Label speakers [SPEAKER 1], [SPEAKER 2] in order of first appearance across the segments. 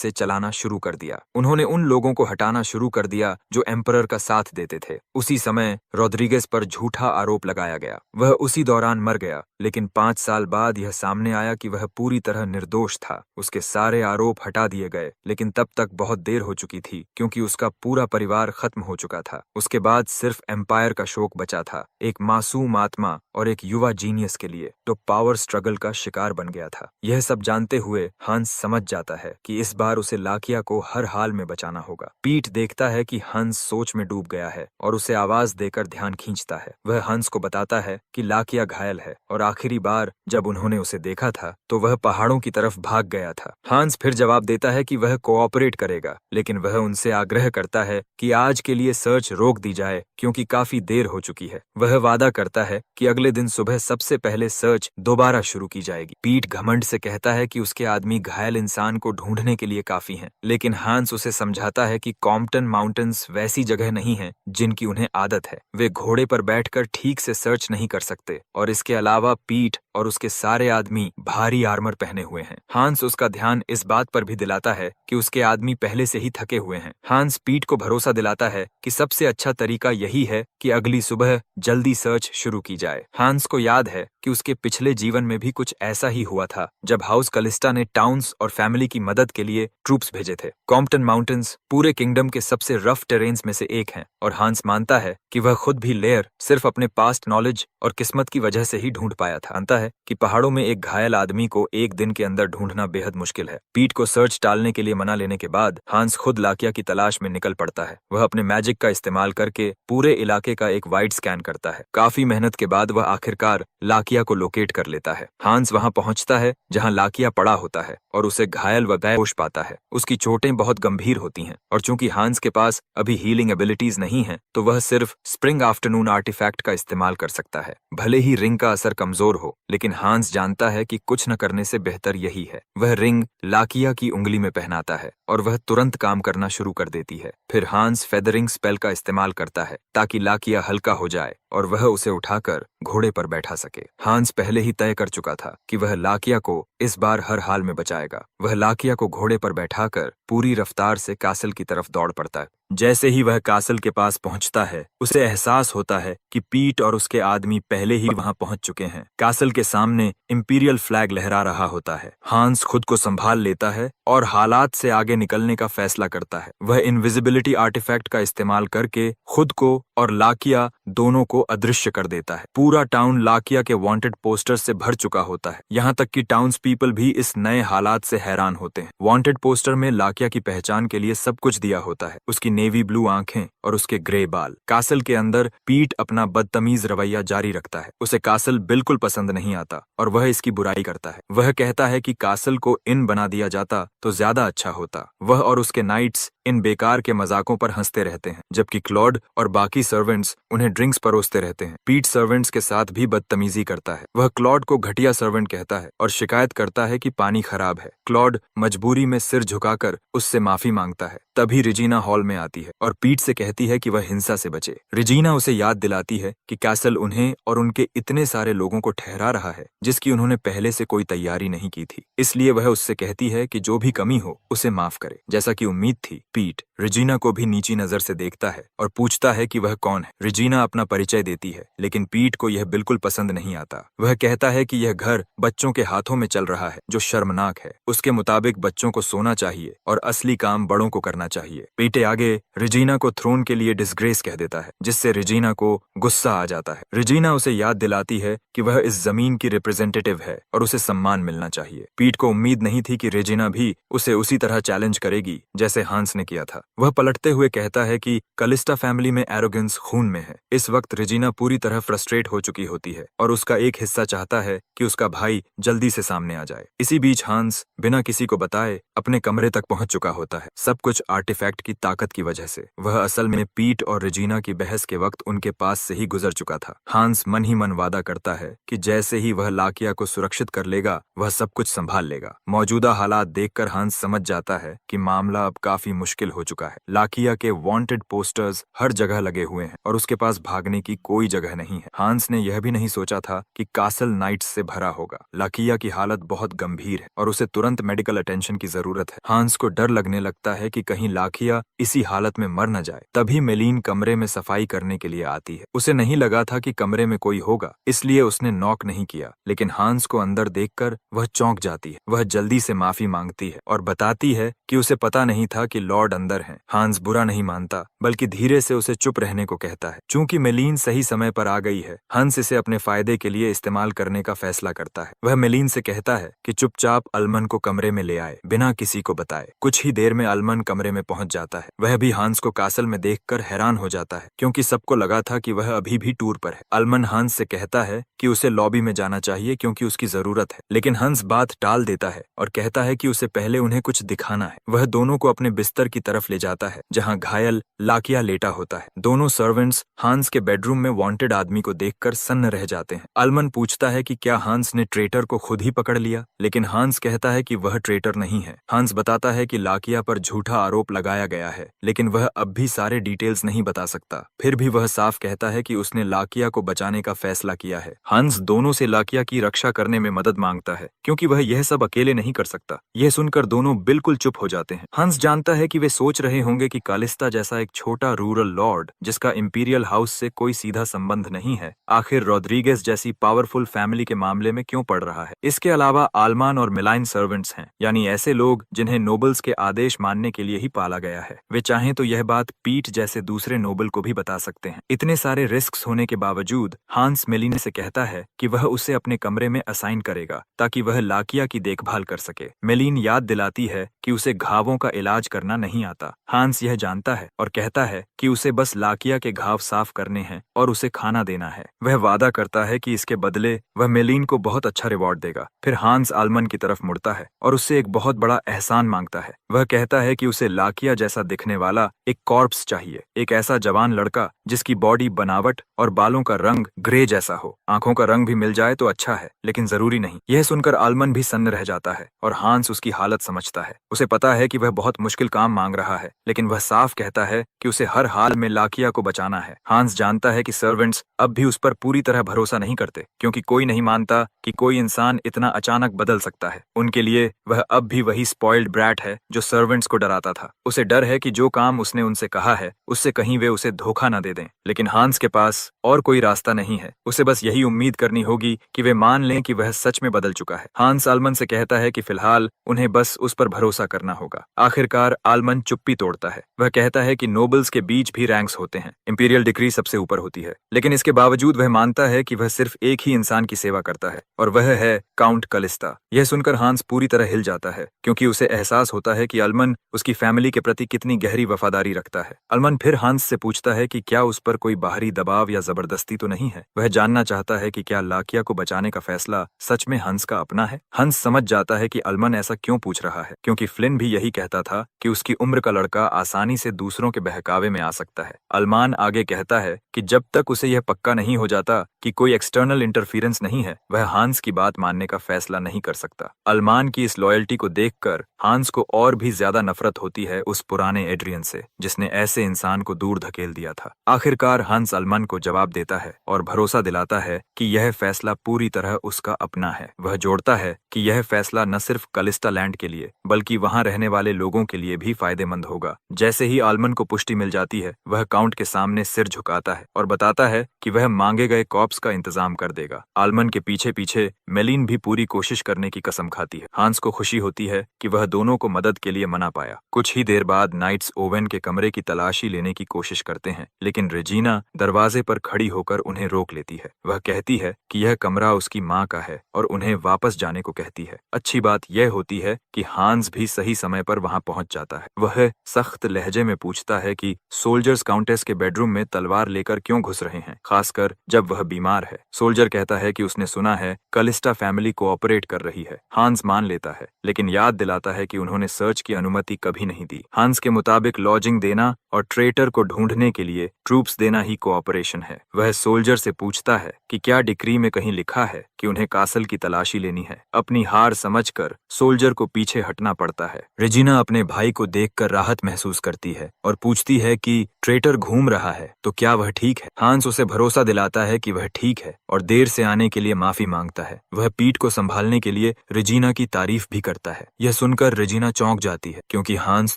[SPEAKER 1] से चलाना शुरू कर दिया। उन्होंने उन लोगों को हटाना शुरू कर दिया जो एम्परर का साथ देते थे। उसी समय रोड्रिगेज पर झूठा आरोप लगाया गया। वह उसी दौरान मर गया, लेकिन 5 साल बाद यह सामने आया कि वह पूरी तरह निर्दोष था। उसके सारे आरोप हटा दिए गए, लेकिन तब तक बहुत देर हो चुकी थी क्योंकि उसका पूरा परिवार खत्म हो चुका था। उसके बाद सिर्फ एम्पायर का शोक बचा था, एक मासूम आत्मा और एक युवा जीनियस के लिए तो पावर स्ट्रगल का शिकार बन गया था। यह सब जानते हुए हंस समझ जाता है कि इस बार उसे लाकिया को हर हाल में बचाना होगा। पीट देखता है कि हंस सोच में डूब गया है और उसे आवाज देकर ध्यान खींचता है। वह हंस को बताता है कि लाकिया घायल है और आखिरी बार जब उन्होंने उसे देखा था तो वह पहाड़ों की तरफ भाग गया था। हंस फिर जवाब देता है कि वह कोऑपरेट करेगा, लेकिन वह उनसे आग्रह करता है कि आज के लिए सर्च रोक दी जाए क्योंकि काफी देर हो चुकी है। वह वादा करता है कि अगले दिन सुबह सबसे पहले सर्च दोबारा शुरू की जाएगी। पीट घमंड से कहता है कि उसके आदमी घायल इंसान को ढूंढने के लिए काफी हैं, लेकिन हांस उसे समझाता है कि कॉम्पटन माउंटेन्स वैसी जगह नहीं है जिनकी उन्हें आदत है। वे घोड़े पर बैठकर ठीक से सर्च नहीं कर सकते और इसके अलावा पीट और उसके सारे आदमी भारी आर्मर पहने हुए हैं। हांस उसका ध्यान इस बात पर भी दिलाता है कि उसके आदमी पहले से ही थके हुए हैं। हांस पीट को भरोसा दिलाता है कि सबसे अच्छा तरीका यही है कि अगली सुबह जल्दी सर्च शुरू की जाए। हांस को याद है कि उसके पिछले जीवन में भी कुछ ऐसा ही हुआ था जब हाउस कलिस्टा ने टाउन्स और फैमिली की मदद के लिए ट्रूप्स भेजे थे। कॉम्पटन माउंटेन्स पूरे किंगडम के सबसे रफ टेरेन्स में से एक हैं और हांस मानता है कि वह खुद भी लेयर सिर्फ अपने पास्ट नॉलेज और किस्मत की वजह से ही ढूंढ पाया था। मानता है कि पहाड़ों में एक घायल आदमी को एक दिन के अंदर ढूंढना बेहद मुश्किल है। पीट को सर्च टालने के लिए मना लेने के बाद हांस खुद लाकिया की तलाश में निकल पड़ता है। वह अपने मैजिक का इस्तेमाल करके पूरे इलाके का एक वाइड स्कैन करता है। काफी मेहनत के बाद वह आखिरकार लाकिया को लोकेट कर लेता है। हांस वहां पहुंचता है जहां लाकिया पड़ा होता है और उसे घायल व बेहोश पाता है। उसकी चोटें बहुत गंभीर होती हैं और चूंकि हांस के पास अभी हीलिंग एबिलिटीज नहीं है तो वह सिर्फ स्प्रिंग आफ्टरनून आर्टिफैक्ट का इस्तेमाल कर सकता है। भले ही रिंग का असर कमजोर हो, लेकिन हांस जानता है कि कुछ न करने से बेहतर यही है। वह रिंग लाकिया की उंगली में पहनाता है और वह तुरंत काम करना शुरू कर देती है। फिर हांस फेदरिंग स्पेल का इस्तेमाल करता है ताकि लाकिया हल्का हो जाए और वह उसे उठाकर घोड़े पर बैठा सके। हांस पहले ही तय कर चुका था कि वह लाकिया को इस बार हर हाल में बचाएगा। वह लाकिया को घोड़े पर बैठाकर पूरी रफ्तार से कासल की तरफ दौड़ पड़ता है। जैसे ही वह कासल के पास पहुंचता है उसे एहसास होता है कि पीट और उसके आदमी पहले ही वहां पहुंच चुके हैं। कासल के सामने इंपीरियल फ्लैग लहरा रहा होता है। हांस खुद को संभाल लेता है और हालात से आगे निकलने का फैसला करता है। वह इनविजिबिलिटी आर्टिफैक्ट का इस्तेमाल करके खुद को और लाकिया दोनों को अदृश्य कर देता है। पूरा टाउन लाकिया के वांटेड पोस्टर से भर चुका होता है। यहाँ तक कि टाउन्स पीपल भी इस नए हालात से हैरान होते हैं। वांटेड पोस्टर में लाकिया की पहचान के लिए सब कुछ दिया होता है, उसकी नेवी ब्लू आंखें और उसके ग्रे बाल। कासल के अंदर पीट अपना बदतमीज रवैया जारी रखता है। उसे कासल बिल्कुल पसंद नहीं आता और वह इसकी बुराई करता है। वह कहता है कि कासल को इन बना दिया जाता तो ज्यादा अच्छा होता। वह और उसके नाइट्स इन बेकार के मजाकों पर हंसते रहते हैं, जबकि क्लॉड और बाकी सर्वेंट्स उन्हें ड्रिंक्स परोसते रहते हैं। पीट सर्वेंट्स के साथ भी बदतमीजी करता है। वह क्लॉड को घटिया सर्वेंट कहता है और शिकायत करता है कि पानी खराब है। क्लॉड मजबूरी में सिर झुकाकर उससे माफी मांगता है। तभी रिजीना हॉल में आती है और पीट से कहती है कि वह हिंसा से बचे। रिजीना उसे याद दिलाती है कि कैसल उन्हें और उनके इतने सारे लोगों को ठहरा रहा है जिसकी उन्होंने पहले से कोई तैयारी नहीं की थी। इसलिए वह उससे कहती है कि जो भी कमी हो उसे माफ करे। जैसा कि उम्मीद थी, पीट रिजीना को भी नीची नजर से देखता है और पूछता है कि वह कौन है। रिजीना अपना परिचय देती है, लेकिन पीट को यह बिल्कुल पसंद नहीं आता। वह कहता है कि यह घर बच्चों के हाथों में चल रहा है जो शर्मनाक है। उसके मुताबिक बच्चों को सोना चाहिए और असली काम बड़ों को करना चाहिए। पीटे आगे रिजीना को थ्रोन के लिए डिसग्रेस कह देता है, जिससे रिजीना को गुस्सा आ जाता है। रिजीना उसे याद दिलाती है कि वह इस जमीन की रिप्रेजेंटेटिव है और उसे सम्मान मिलना चाहिए। पीट को उम्मीद नहीं थी कि रिजीना भी उसे उसी तरह चैलेंज करेगी जैसे हांस ने किया था। वह पलटते हुए कहता है कि कलिस्टा फैमिली में एरोगेंस खून में है। इस वक्त रिजीना पूरी तरह फ्रस्ट्रेट हो चुकी होती है और उसका एक हिस्सा चाहता है कि उसका भाई जल्दी से सामने आ जाए। इसी बीच हांस बिना किसी को बताए अपने कमरे तक पहुंच चुका होता है, सब कुछ आर्टिफैक्ट की ताकत की वजह से। वह असल में पीट और रिजीना की बहस के वक्त उनके पास से ही गुजर चुका था। हांस मन ही मन वादा करता है कि जैसे ही वह लाकिया को सुरक्षित कर लेगा वह सब कुछ संभाल लेगा। मौजूदा हालात देखकर हांस समझ जाता है कि मामला अब काफी मुश्किल हो चुका है। लाकिया के वांटेड पोस्टर्स हर जगह लगे हुए हैं और उसके पास भागने की कोई जगह नहीं है। हांस ने यह भी नहीं सोचा था कि कासल नाइट्स से भरा होगा। लाकिया की हालत बहुत गंभीर है और उसे तुरंत मेडिकल अटेंशन की जरूरत है। हांस को डर लगने लगता है कि कहीं लाकिया इसी हालत में मर न जाए। तभी मेलीन कमरे में सफाई करने के लिए आती है। उसे नहीं लगा था कि कमरे में कोई होगा, इसलिए उसने नॉक नहीं किया, लेकिन हांस को अंदर देखकर वह चौंक जाती है। वह जल्दी से माफी मांगती है और बताती है कि उसे पता नहीं था कि लॉर्ड अंदर हैं। हांस बुरा नहीं मानता, बल्कि धीरे से उसे चुप रहने को कहता है। चूंकि मेलीन सही समय पर आ गई है, हंस इसे अपने फायदे के लिए इस्तेमाल करने का फैसला करता है। वह मेलीन से कहता है कि चुपचाप अलमन को कमरे में ले आए, बिना किसी को बताए। कुछ ही देर में अलमन कमरे में पहुंच जाता है। वह भी हांस को कासल में देखकर हैरान हो जाता है, क्योंकि सबको लगा था कि वह अभी भी टूर पर है। अलमन हांस से कहता है कि उसे लॉबी में जाना चाहिए क्योंकि उसकी जरूरत है, लेकिन हंस बात टाल देता है और कहता है कि उसे पहले उन्हें कुछ दिखाना है। वह दोनों को अपने बिस्तर की तरफ ले जाता है, जहां घायल लाकिया लेटा होता है। दोनों सर्वेंट्स हांस के बेडरूम में वांटेड आदमी को देखकर सन्न रह जाते हैं। अलमन पूछता है कि क्या हांस ने ट्रेटर को खुद ही पकड़ लिया, लेकिन हांस कहता है कि वह ट्रेटर नहीं है। हांस बताता है कि लाकिया पर झूठा आरोप लगाया गया है, लेकिन वह अब भी सारे डिटेल्स नहीं बता सकता। फिर भी वह साफ कहता है कि उसने लाकिया को बचाने का फैसला किया है। हांस दोनों से लाकिया की रक्षा करने में मदद मांगता है, क्योंकि वह यह सब अकेले नहीं कर सकता। यह सुनकर दोनों बिल्कुल चुप हो जाते हैं। हंस जानता है कि वे सोच रहे होंगे कि कालिस्ता जैसा एक छोटा रूरल लॉर्ड, जिसका इंपीरियल हाउस से कोई सीधा संबंध नहीं है, आखिर रॉड्रिगेज जैसी पावरफुल फैमिली के मामले में क्यों पड़ रहा है। इसके अलावा आलमान और मिलाइन सर्वेंट्स हैं, यानी ऐसे लोग जिन्हें नोबल्स के आदेश मानने के लिए ही पाला गया है। वे चाहें तो यह बात पीट जैसे दूसरे नोबल को भी बता सकते हैं। इतने सारे रिस्क्स होने के बावजूद हांस मेलिने से कहता है कि वह उसे अपने कमरे में असाइन करेगा, ताकि वह लाकिया की देखभाल कर सके। मेलिन याद दिलाती है कि उसे घावों का इलाज करना नहीं आता। हांस यह जानता है और कहता है कि उसे बस लाकिया के घाव साफ करने हैं और उसे खाना देना है। वह वादा करता है कि इसके बदले वह मेलिन को बहुत अच्छा रिवॉर्ड देगा। फिर हांस आलमन की तरफ मुड़ता है और उससे एक बहुत बड़ा एहसान मांगता है। वह कहता है कि उसे लाकिया जैसा दिखने वाला एक कॉर्प्स चाहिए, एक ऐसा जवान लड़का जिसकी बॉडी बनावट और बालों का रंग ग्रे जैसा हो। आंखों का रंग भी मिल जाए तो अच्छा है, लेकिन जरूरी नहीं। यह सुनकर आलमन भी सन्न रह जाता है और हांस उसकी हालत समझता है। उसे पता है कि वह बहुत मुश्किल काम मांग रहा है, लेकिन वह साफ कहता है कि उसे हर हाल में लाकिया को बचाना है। हांस जानता है कि सर्वेंट्स अब भी उस पर पूरी तरह भरोसा नहीं करते, क्योंकि कोई नहीं मानता कि कोई इंसान इतना अचानक बदल सकता है। उनके लिए वह अब भी वही स्पॉइल्ड ब्रैट है जो सर्वेंट्स को डराता था। उसे डर है कि जो काम उसने उनसे कहा है उससे कहीं वे उसे धोखा न दे दें। लेकिन हांस के पास और कोई रास्ता नहीं है। उसे बस यही उम्मीद करनी होगी कि वे मान लें कि वह सच में बदल चुका है। हांस आलमन से कहता है कि फिलहाल उन्हें बस उस पर भरोसा करना होगा। आखिरकार आलमन चुप्पी तोड़ता है। वह कहता है कि नोबल्स के बीच भी रैंक्स होते हैं, इंपीरियल डिक्री सबसे ऊपर होती है, लेकिन इसके बावजूद वह मानता है कि वह सिर्फ एक ही इंसान की सेवा करता है और वह है काउंट कालिस्ता। यह सुनकर हांस पूरी तरह हिल जाता है, क्योंकि उसे एहसास होता है कि अलमन उसकी फैमिली के प्रति कितनी गहरी वफादारी रखता है। अलमन फिर हांस से पूछता है कि क्या उस पर कोई बाहरी दबाव या जबरदस्ती तो नहीं है। वह जानना चाहता है कि क्या लाकिया को बचाने का फैसला सच में हंस का अपना है। हंस समझ जाता है कि अलमन ऐसा क्यों पूछ रहा है, क्योंकि फ्लिन भी यही कहता था कि उसकी उम्र का लड़का आसानी से दूसरों के बहकावे में आ सकता है। अलमान आगे कहता है कि जब तक उसे यह पक्का नहीं हो जाता कि कोई एक्सटर्नल इंटरफेरेंस नहीं है, वह हांस की बात मानने का फैसला नहीं कर सकता। अलमान की इस लॉयल्टी को देखकर हांस को और भी ज्यादा नफरत होती है उस पुराने एड्रियन से, जिसने ऐसे इंसान को दूर धकेल दिया था। आखिरकार हांस अलमान को जवाब देता है और भरोसा दिलाता है कि यह फैसला पूरी तरह उसका अपना है। वह जोड़ता है कि यह फैसला न सिर्फ कलिस्टा लैंड के लिए बल्कि वहां रहने वाले लोगों के लिए भी फायदेमंद होगा। जैसे ही आलमन को पुष्टि मिल जाती है, वह काउंट के सामने सिर झुकाता है और बताता है कि वह मांगे गए कॉप्स का इंतजाम कर देगा। आलमन के पीछे पीछे मेलिन भी पूरी कोशिश करने की कसम खाती है। हांस को खुशी होती है कि वह दोनों को मदद के लिए मना पाया। कुछ ही देर बाद नाइट्स ओवेन के कमरे की तलाशी लेने की कोशिश करते हैं, लेकिन रेजिना दरवाजे पर खड़ी होकर उन्हें रोक लेती है। वह कहती है कि यह कमरा उसकी माँ का है और उन्हें वापस जाने को कहती है। अच्छी बात यह होती है कि हांस भी सही समय पर वहां पहुंच जाता है। वह सख्त लहजे में पूछता है कि सोल्जर्स काउंटेस के बेडरूम में तलवार लेकर क्यों घुस रहे हैं, खासकर जब वह बीमार है। सोल्जर कहता है कि उसने सुना है कलिस्टा फैमिली कोऑपरेट कर रही है। हांस मान लेता है, लेकिन याद दिलाता है कि उन्होंने सर्च की अनुमति कभी नहीं दी। हांस के मुताबिक लॉजिंग देना और ट्रेटर को ढूंढने के लिए ट्रूप्स देना ही कोऑपरेशन है। वह सोल्जर से पूछता है कि क्या डिक्री में कहीं लिखा है कि उन्हें कासल की तलाशी लेनी है। अपनी हार समझकर सोल्जर को पीछे हटना पड़ता है। रेजिना अपने भाई को देखकर राहत महसूस करती है और पूछती है कि ट्रेटर घूम रहा है तो क्या वह ठीक है। हांस उसे भरोसा दिलाता है कि वह ठीक है और देर से आने के लिए माफी मांगता है। वह पीट को संभालने के लिए रेजिना की तारीफ भी करता है। यह सुनकर रेजिना चौंक जाती है क्योंकि हांस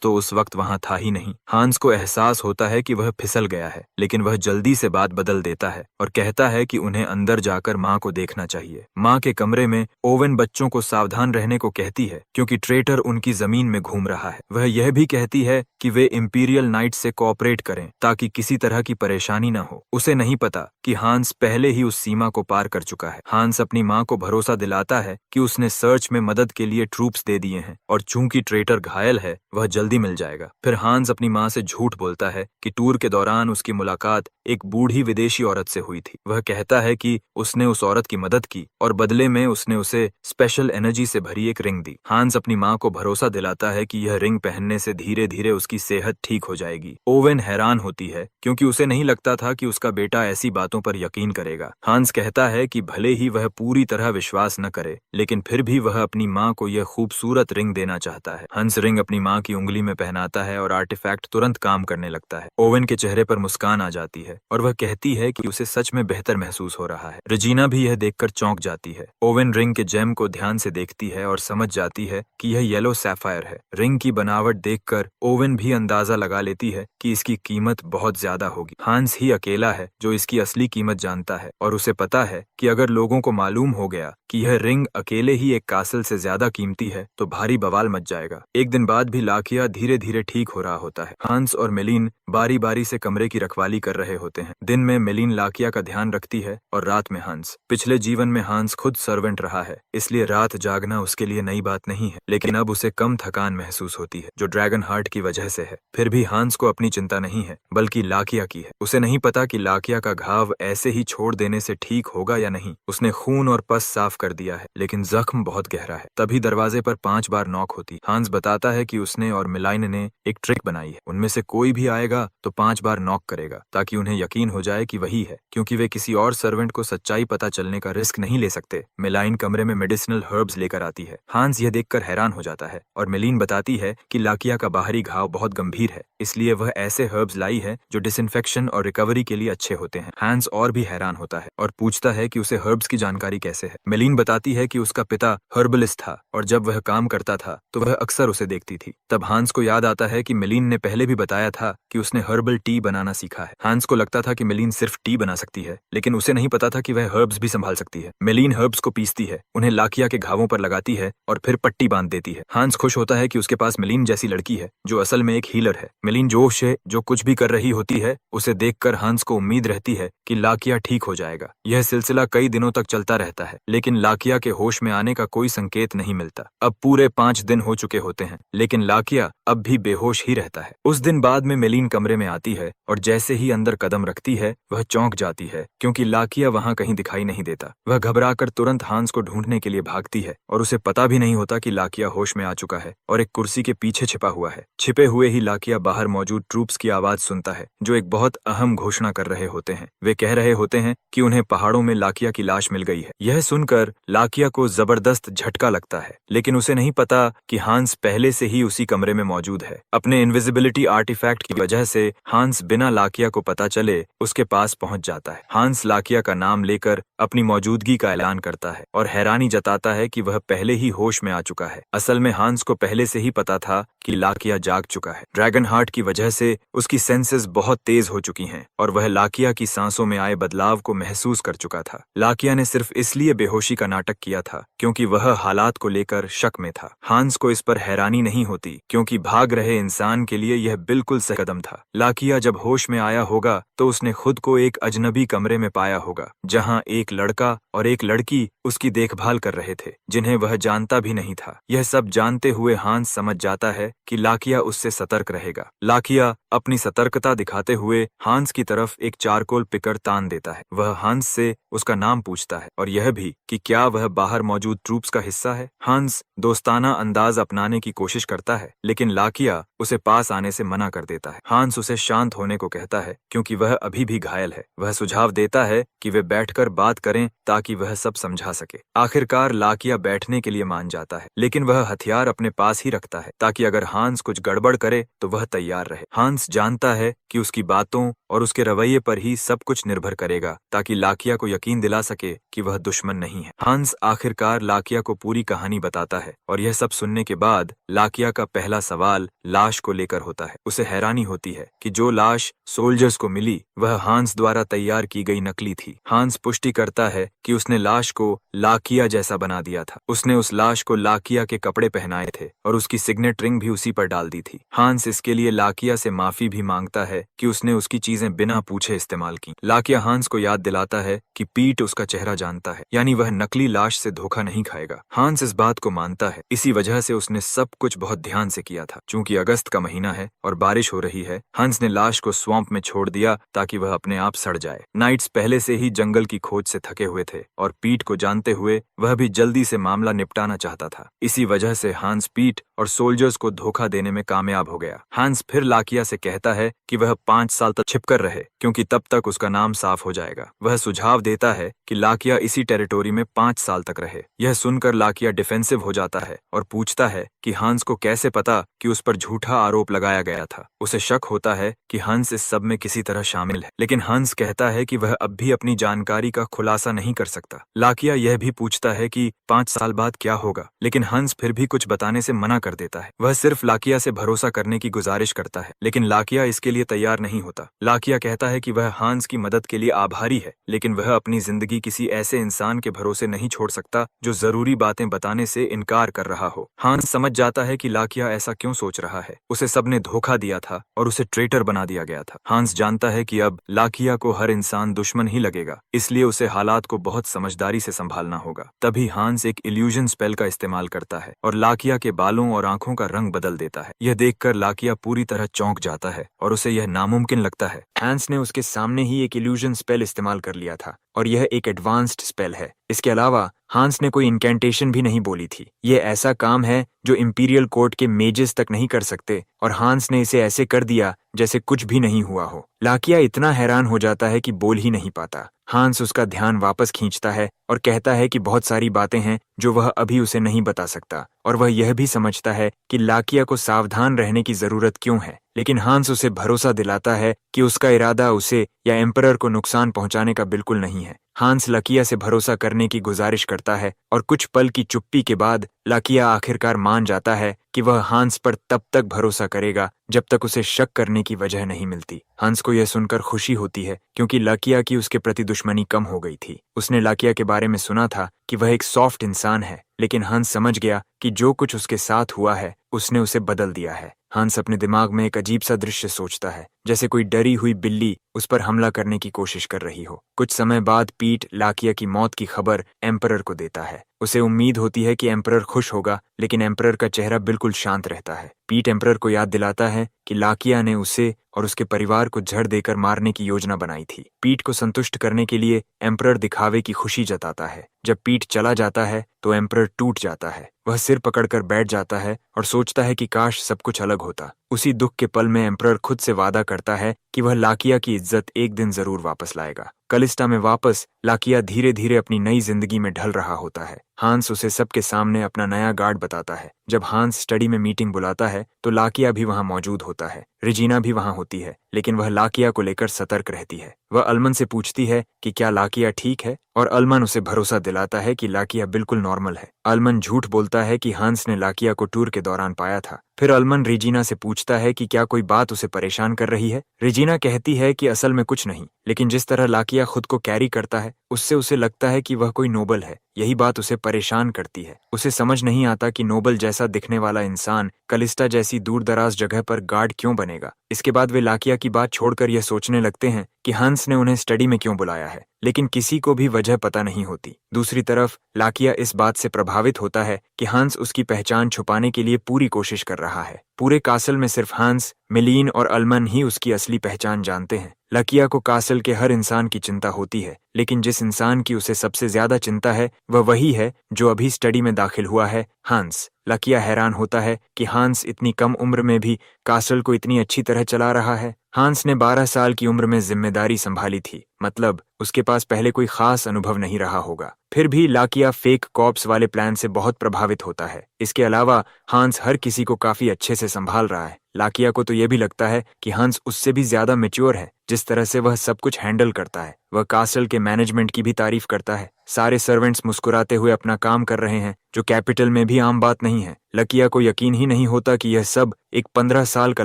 [SPEAKER 1] तो उस वक्त वहां था ही नहीं। हांस को एहसास होता है कि वह फिसल गया है, लेकिन वह जल्दी से बात बदल देता है और कहता है कि उन्हें अंदर जाकर माँ को देखना चाहिए। माँ के कमरे में ओवेन बच्चों को सावधान रहने को कहती है क्योंकि ट्रेटर उनकी जमीन में घूम रहा है। वह यह भी कहती है कि वे इंपीरियल नाइट से कोऑपरेट करें ताकि किसी तरह की परेशानी न हो। उसे नहीं पता कि हांस पहले ही उस सीमा को पार कर चुका है। हांस अपनी माँ को भरोसा दिलाता है कि उसने सर्च में मदद के लिए ट्रूप्स दे दिए हैं और चूंकि ट्रेटर घायल है वह जल्दी मिल जाएगा। फिर हांस अपनी माँ से झूठ बोलता है कि टूर के दौरान उसकी मुलाकात एक बूढ़ी विदेशी औरत से हुई थी। वह कहता है कि उसने उस औरत की मदद की और बदले में उसने उसे स्पेशल एनर्जी से भरी एक रिंग दी। हांस अपनी माँ को भरोसा दिलाता है कि यह रिंग पहनने से धीरे धीरे उसकी सेहत ठीक हो जाएगी। ओवेन हैरान होती है क्योंकि उसे नहीं लगता था कि उसका बेटा ऐसी बातों पर यकीन करेगा। हांस कहता है कि भले ही वह पूरी तरह विश्वास न करे, लेकिन फिर भी वह अपनी माँ को यह खूबसूरत रिंग देना चाहता है। हंस रिंग अपनी माँ की उंगली में पहनाता है और आर्टिफैक्ट तुरंत काम करने लगता है। ओवेन के चेहरे पर मुस्कान आ जाती है और वह कहती है कि उसे सच में बेहतर महसूस हो रहा है। रेजिना भी यह देखकर चौंक जाती है। ओवेन रिंग के जेम को ध्यान से देखती है और समझ जाती है कि यह येलो सैफायर है। रिंग की बनावट देखकर ओवेन भी अंदाजा लगा लेती है कि इसकी कीमत बहुत ज्यादा होगी। हांस ही अकेला है जो इसकी असली कीमत जानता है और उसे पता है कि अगर लोगों को मालूम हो गया कि यह रिंग अकेले ही एक कासल से ज्यादा कीमती है तो भारी बवाल मच जाएगा। एक दिन बाद भी लाकिया धीरे धीरे ठीक हो रहा होता है। हांस और मेलिन बारी बारी से कमरे की रखवाली कर रहे होते हैं। दिन में मेलिन लाकिया का ध्यान रखती है और रात में हांस। पिछले जीवन में हांस खुद सर्वेंट रहा है, इसलिए रात जागना उसके लिए नई बात नहीं है, लेकिन अब उसे कम थकान महसूस होती है जो ड्रैगन हार्ट की वजह से है। फिर भी हांस को अपनी चिंता नहीं है बल्कि लाकिया की है। उसे नहीं पता कि लाकिया का घाव ऐसे ही छोड़ देने से ठीक होगा या नहीं। उसने खून और पस साफ कर दिया है लेकिन जख्म बहुत गहरा है। तभी दरवाजे पर 5 बार नॉक होती। हांस बताता है कि उसने और मिलाइन ने एक ट्रिक बनाई है। उनमें से कोई भी आएगा तो 5 बार नॉक करेगा ताकि उन्हें यकीन हो जाए कि वही है, क्योंकि वे किसी और सर्वेंट को सच्चाई पता चलने का रिस्क नहीं ले सकते। मिलाइन कमरे में मेडिसिनल हर्ब्स लेकर आती है। हांस यह देखकर हैरान हो जाता है और मिलीन बताती है कि लाकिया का बाहरी घाव बहुत गंभीर है, इसलिए वह ऐसे हर्ब्स लाई है जो डिसइंफेक्शन और रिकवरी के लिए अच्छे होते हैं। हांस और भी हैरान होता है और पूछता है कि उसे हर्ब्स की जानकारी कैसे है। मिलीन बताती है कि उसका पिता हर्बलिस्ट था और जब वह काम करता था तो वह अक्सर उसे देखती थी। तब हांस को याद आता है कि मिलीन ने पहले भी बताया था कि उसने हर्बल टी बनाना सीखा है। हांस को लगता था कि मिलीन सिर्फ टी बना सकती है, लेकिन उसे नहीं पता था कि वह हर्ब्स भी संभाल सकती है। मिलीन हर्ब्स को पीसती है, उन्हें लाकिया के घावों पर लगाती है और फिर पट्टी बांध देती है। हांस खुश होता है कि उसके पास मिलीन जैसी लड़की है जो असल में एक हीलर है। मिलीन जोश से जो कुछ भी कर रही होती है उसे देखकर हांस को उम्मीद रहती है कि लाकिया ठीक हो जाएगा। यह सिलसिला कई दिनों तक चलता रहता है, लेकिन लाकिया के होश में आने का कोई संकेत नहीं मिलता। अब पूरे 5 दिन हो चुके होते हैं, लेकिन लाकिया अब भी बेहोश ही रहता है। उस दिन बाद में मिलीन कमरे में आती है और जैसे ही अंदर कदम रखती है वह चौंक जाती है क्योंकि लाकिया वहां कहीं दिखाई नहीं देता। वह घबराकर तुरंत हांस को ढूंढने के लिए भागती है और उसे पता भी नहीं होता कि लाकिया होश में आ चुका है और एक कुर्सी के पीछे छिपा हुआ है। छिपे हुए ही लाकिया बाहर मौजूद ट्रूप्स की आवाज सुनता है जो एक बहुत अहम घोषणा कर रहे होते हैं। वे कह रहे होते हैं कि उन्हें पहाड़ों में लाकिया की लाश मिल गई है। यह सुनकर लाकिया को जबरदस्त झटका लगता है, लेकिन उसे नहीं पता कि हांस पहले से ही उसी कमरे में मौजूद है। अपने इनविजिबिलिटी आर्टिफैक्ट की वजह से हांस बिना लाकिया को पता चले उसके पास पहुंच जाता है। हांस लाकिया का नाम लेकर अपनी मौजूदगी का ऐलान करता है और हैरानी जताता है कि वह पहले ही होश में आ चुका है। असल में हांस को पहले से ही पता था कि लाकिया जाग चुका है। ड्रैगन हार्ट की वजह से उसकी सेंसेस बहुत तेज हो चुकी हैं और वह लाकिया की सांसों में आए बदलाव को महसूस कर चुका था। लाकिया ने सिर्फ इसलिए बेहोशी का नाटक किया था क्योंकि वह हालात को लेकर शक में था। हांस को इस पर हैरानी नहीं होती क्योंकि भाग रहे इंसान के लिए यह बिल्कुल सही कदम था। लाकिया जब होश में आया होगा तो उसने खुद को एक अजनबी कमरे में पाया होगा जहां एक लड़का और एक लड़की उसकी देखभाल कर रहे थे जिन्हें वह जानता भी नहीं था। यह सब जानते हुए हांस समझ जाता है कि लाकिया उससे सतर्क रहेगा। लाकिया अपनी सतर्कता दिखाते हुए हांस की तरफ एक चारकोल पिकर तान देता है। वह हांस से उसका नाम पूछता है और यह भी कि क्या वह बाहर मौजूद ट्रूप्स का हिस्सा है। हांस दोस्ताना अंदाज अपनाने की कोशिश करता है, लेकिन लाकिया उसे पास आने से मना कर देता है। हांस उसे शांत होने को कहता है क्योंकि वह अभी भी घायल है। वह सुझाव देता है कि वे बैठकर बात करें ताकि वह सब समझा सके। आखिरकार लाकिया बैठने के लिए मान जाता है, लेकिन वह हथियार अपने पास ही रखता है ताकि अगर हांस कुछ गड़बड़ करे तो वह तैयार रहे। हांस जानता है कि उसकी बातों और उसके रवैये पर ही सब कुछ निर्भर करेगा, ताकि लाकिया को यकीन दिला सके कि वह दुश्मन नहीं है। हांस आखिरकार लाकिया को पूरी कहानी बताता है और यह सब सुनने के बाद लाकिया का पहला सवाल लाश को लेकर होता है। उसे हैरानी होती है कि जो लाश सोल्जर्स को मिली वह हांस द्वारा तैयार की गई नकली थी। हांस पुष्टि करता है कि उसने लाश को लाकिया जैसा बना दिया था। उसने उस लाश को लाकिया के कपड़े पहनाए थे और उसकी सिग्नेट रिंग भी उसी पर डाल दी थी। हांस इसके लिए लाकिया से माफी भी मांगता है कि उसने उसकी चीजें बिना पूछे इस्तेमाल की। लाकिया हांस को याद दिलाता है कि पीट उसका चेहरा जानता है, यानी वह नकली लाश से धोखा नहीं खाएगा। हांस इस बात को मानता है, इसी वजह से उसने सब कुछ बहुत ध्यान से किया था। चूंकि अगस्त का महीना है और बारिश हो रही है, हंस ने लाश को स्वैम्प में छोड़ दिया ताकि वह अपने आप सड़ जाए। नाइट्स पहले से ही जंगल की खोज से थके हुए थे और पीट को जानते हुए वह भी जल्दी से मामला निपटाना चाहता था। इसी वजह से हांस पीट और सोल्जर्स को धोखा देने में कामयाब हो गया। हांस फिर लाकिया से कहता है कि वह 5 साल तक छिपकर रहे, क्योंकि तब तक उसका नाम साफ हो जाएगा। वह सुझाव देता है कि लाकिया इसी टेरिटोरी में 5 साल तक रहे। यह सुनकर लाकिया डिफेंसिव हो जाता है और पूछता है कि हंस को कैसे पता कि उस पर झूठा आरोप लगाया गया था। उसे शक होता है कि हंस इस सब में किसी तरह शामिल है, लेकिन हंस कहता है कि वह अब भी अपनी जानकारी का खुलासा नहीं कर सकता। लाकिया यह भी पूछता है कि 5 साल बाद क्या होगा, लेकिन हंस फिर भी कुछ बताने से मना कर देता है। वह सिर्फ लाकिया से भरोसा करने की गुजारिश करता है, लेकिन लाकिया इसके लिए तैयार नहीं होता। लाकिया कहता है कि वह हंस की मदद के लिए आभारी है, लेकिन वह अपनी जिंदगी किसी ऐसे इंसान के भरोसे नहीं छोड़ सकता जो जरूरी बातें बताने से इनकार कर रहा हो। हंस समझ जाता है कि लाकिया ऐसा क्यों सोच रहा है। उसे सबने धोखा दिया था और उसे ट्रेटर बना दिया गया था। हंस जानता है कि अब लाकिया को हर इंसान दुश्मन ही लगेगा, इसलिए उसे हालात को बहुत समझदारी से संभालना होगा। तभी हंस एक इल्यूजन स्पेल का इस्तेमाल करता है और लाकिया के बालों और आंखों का रंग बदल देता है। यह देखकर लाकिया पूरी तरह चौंक जाता है और उसे यह नामुमकिन लगता है। हंस ने उसके सामने ही एक इल्यूजन स्पेल इस्तेमाल कर लिया था और यह एक एडवांस्ड स्पेल है। इसके अलावा हांस ने कोई इनकेंटेशन भी नहीं बोली थी। यह ऐसा काम है जो इंपीरियल कोर्ट के मेजेस तक नहीं कर सकते और हांस ने इसे ऐसे कर दिया जैसे कुछ भी नहीं हुआ हो। लाकिया इतना हैरान हो जाता है कि बोल ही नहीं पाता। हांस उसका ध्यान वापस खींचता है और कहता है कि बहुत सारी बातें हैं जो वह अभी उसे नहीं बता सकता और वह यह भी समझता है कि लाकिया को सावधान रहने की जरूरत क्यों है। लेकिन हांस उसे भरोसा दिलाता है कि उसका इरादा उसे या एम्परर को नुकसान पहुंचाने का बिल्कुल नहीं है। हांस लाकिया से भरोसा करने की गुजारिश करता है और कुछ पल की चुप्पी के बाद लाकिया आखिरकार मान जाता है कि वह हांस पर तब तक भरोसा करेगा जब तक उसे शक करने की वजह नहीं मिलती। हांस को यह सुनकर खुशी होती है क्योंकि लाकिया की उसके प्रति दुश्मनी कम हो गई थी। उसने लाकिया के बारे में सुना था कि वह एक सॉफ्ट इंसान है, लेकिन हंस समझ गया कि जो कुछ उसके साथ हुआ है उसने उसे बदल दिया है। हंस अपने दिमाग में एक अजीब सा दृश्य सोचता है, जैसे कोई डरी हुई बिल्ली उस पर हमला करने की कोशिश कर रही हो। कुछ समय बाद पीट लाकिया की मौत की खबर एम्परर को देता है। उसे उम्मीद होती है कि एम्परर खुश होगा, लेकिन एम्परर का चेहरा बिल्कुल शांत रहता है। पीट एम्परर को याद दिलाता है कि लाकिया ने उसे और उसके परिवार को जड़ देकर मारने की योजना बनाई थी। पीट को संतुष्ट करने के लिए एम्परर दिखावे की खुशी जताता है। जब पीट चला जाता है तो एम्परर टूट जाता है। वह सिर पकड़कर बैठ जाता है और सोचता है कि काश सब कुछ अलग होता। उसी दुख के पल में एम्परर खुद से वादा करता है कि वह लाकिया की इज्जत एक दिन जरूर वापस लाएगा। कलिस्टा में वापस लाकिया धीरे धीरे अपनी नई जिंदगी में ढल रहा होता है। हांस उसे सबके सामने अपना नया गार्ड बताता है। जब हांस स्टडी में मीटिंग बुलाता है तो लाकिया भी वहां मौजूद होता है। रेजिना भी वहां होती है, लेकिन वह लाकिया को लेकर सतर्क रहती है। वह अल्मन से पूछती है कि क्या लाकिया ठीक है और अल्मन उसे भरोसा दिलाता है कि लाकिया बिल्कुल नॉर्मल है। अल्मन झूठ बोलता है कि हांस ने लाकिया को टूर के दौरान पाया था। फिर अल्मन रेजिना से पूछता है कि क्या कोई बात उसे परेशान कर रही है। रेजिना कहती है कि असल में कुछ नहीं, लेकिन जिस तरह लाकिया खुद को कैरी करता है उससे उसे लगता है कि वह कोई नोबल है। यही बात उसे परेशान करती है। उसे समझ नहीं आता कि नोबल जैसा दिखने वाला इंसान कलिस्टा जैसी दूर दराज जगह पर गार्ड क्यों बनेगा। इसके बाद वे लाकिया की बात छोड़कर यह सोचने लगते हैं कि हंस ने उन्हें स्टडी में क्यों बुलाया है, लेकिन किसी को भी वजह पता नहीं होती। दूसरी तरफ लाकिया इस बात से प्रभावित होता है कि हंस उसकी पहचान छुपाने के लिए पूरी कोशिश कर रहा है। पूरे कासल में सिर्फ हंस, मिलीन और अल्मन ही उसकी असली पहचान जानते हैं। लाकिया को कासल के हर इंसान की चिंता होती है, लेकिन जिस इंसान की उसे सबसे ज्यादा चिंता है वह वही है जो अभी स्टडी में दाखिल हुआ है, हंस। लाकिया हैरान होता है कि हंस इतनी कम उम्र में भी कासल को इतनी अच्छी तरह चला रहा है। हंस ने 12 साल की उम्र में जिम्मेदारी संभाली थी,
[SPEAKER 2] मतलब उसके पास पहले कोई खास अनुभव नहीं रहा होगा। फिर भी लाकिया फेक कॉप्स वाले प्लान से बहुत प्रभावित होता है। इसके अलावा हांस हर किसी को काफी अच्छे से संभाल रहा है। लाकिया को तो यह भी लगता है कि हंस उससे भी ज्यादा मैच्योर है। जिस तरह से वह सब कुछ हैंडल करता है, वह कास्टल के मैनेजमेंट की भी तारीफ करता है। सारे सर्वेंट्स मुस्कुराते हुए अपना काम कर रहे हैं, जो कैपिटल में भी आम बात नहीं है। लकिया को यकीन ही नहीं होता कि यह सब एक 15 साल का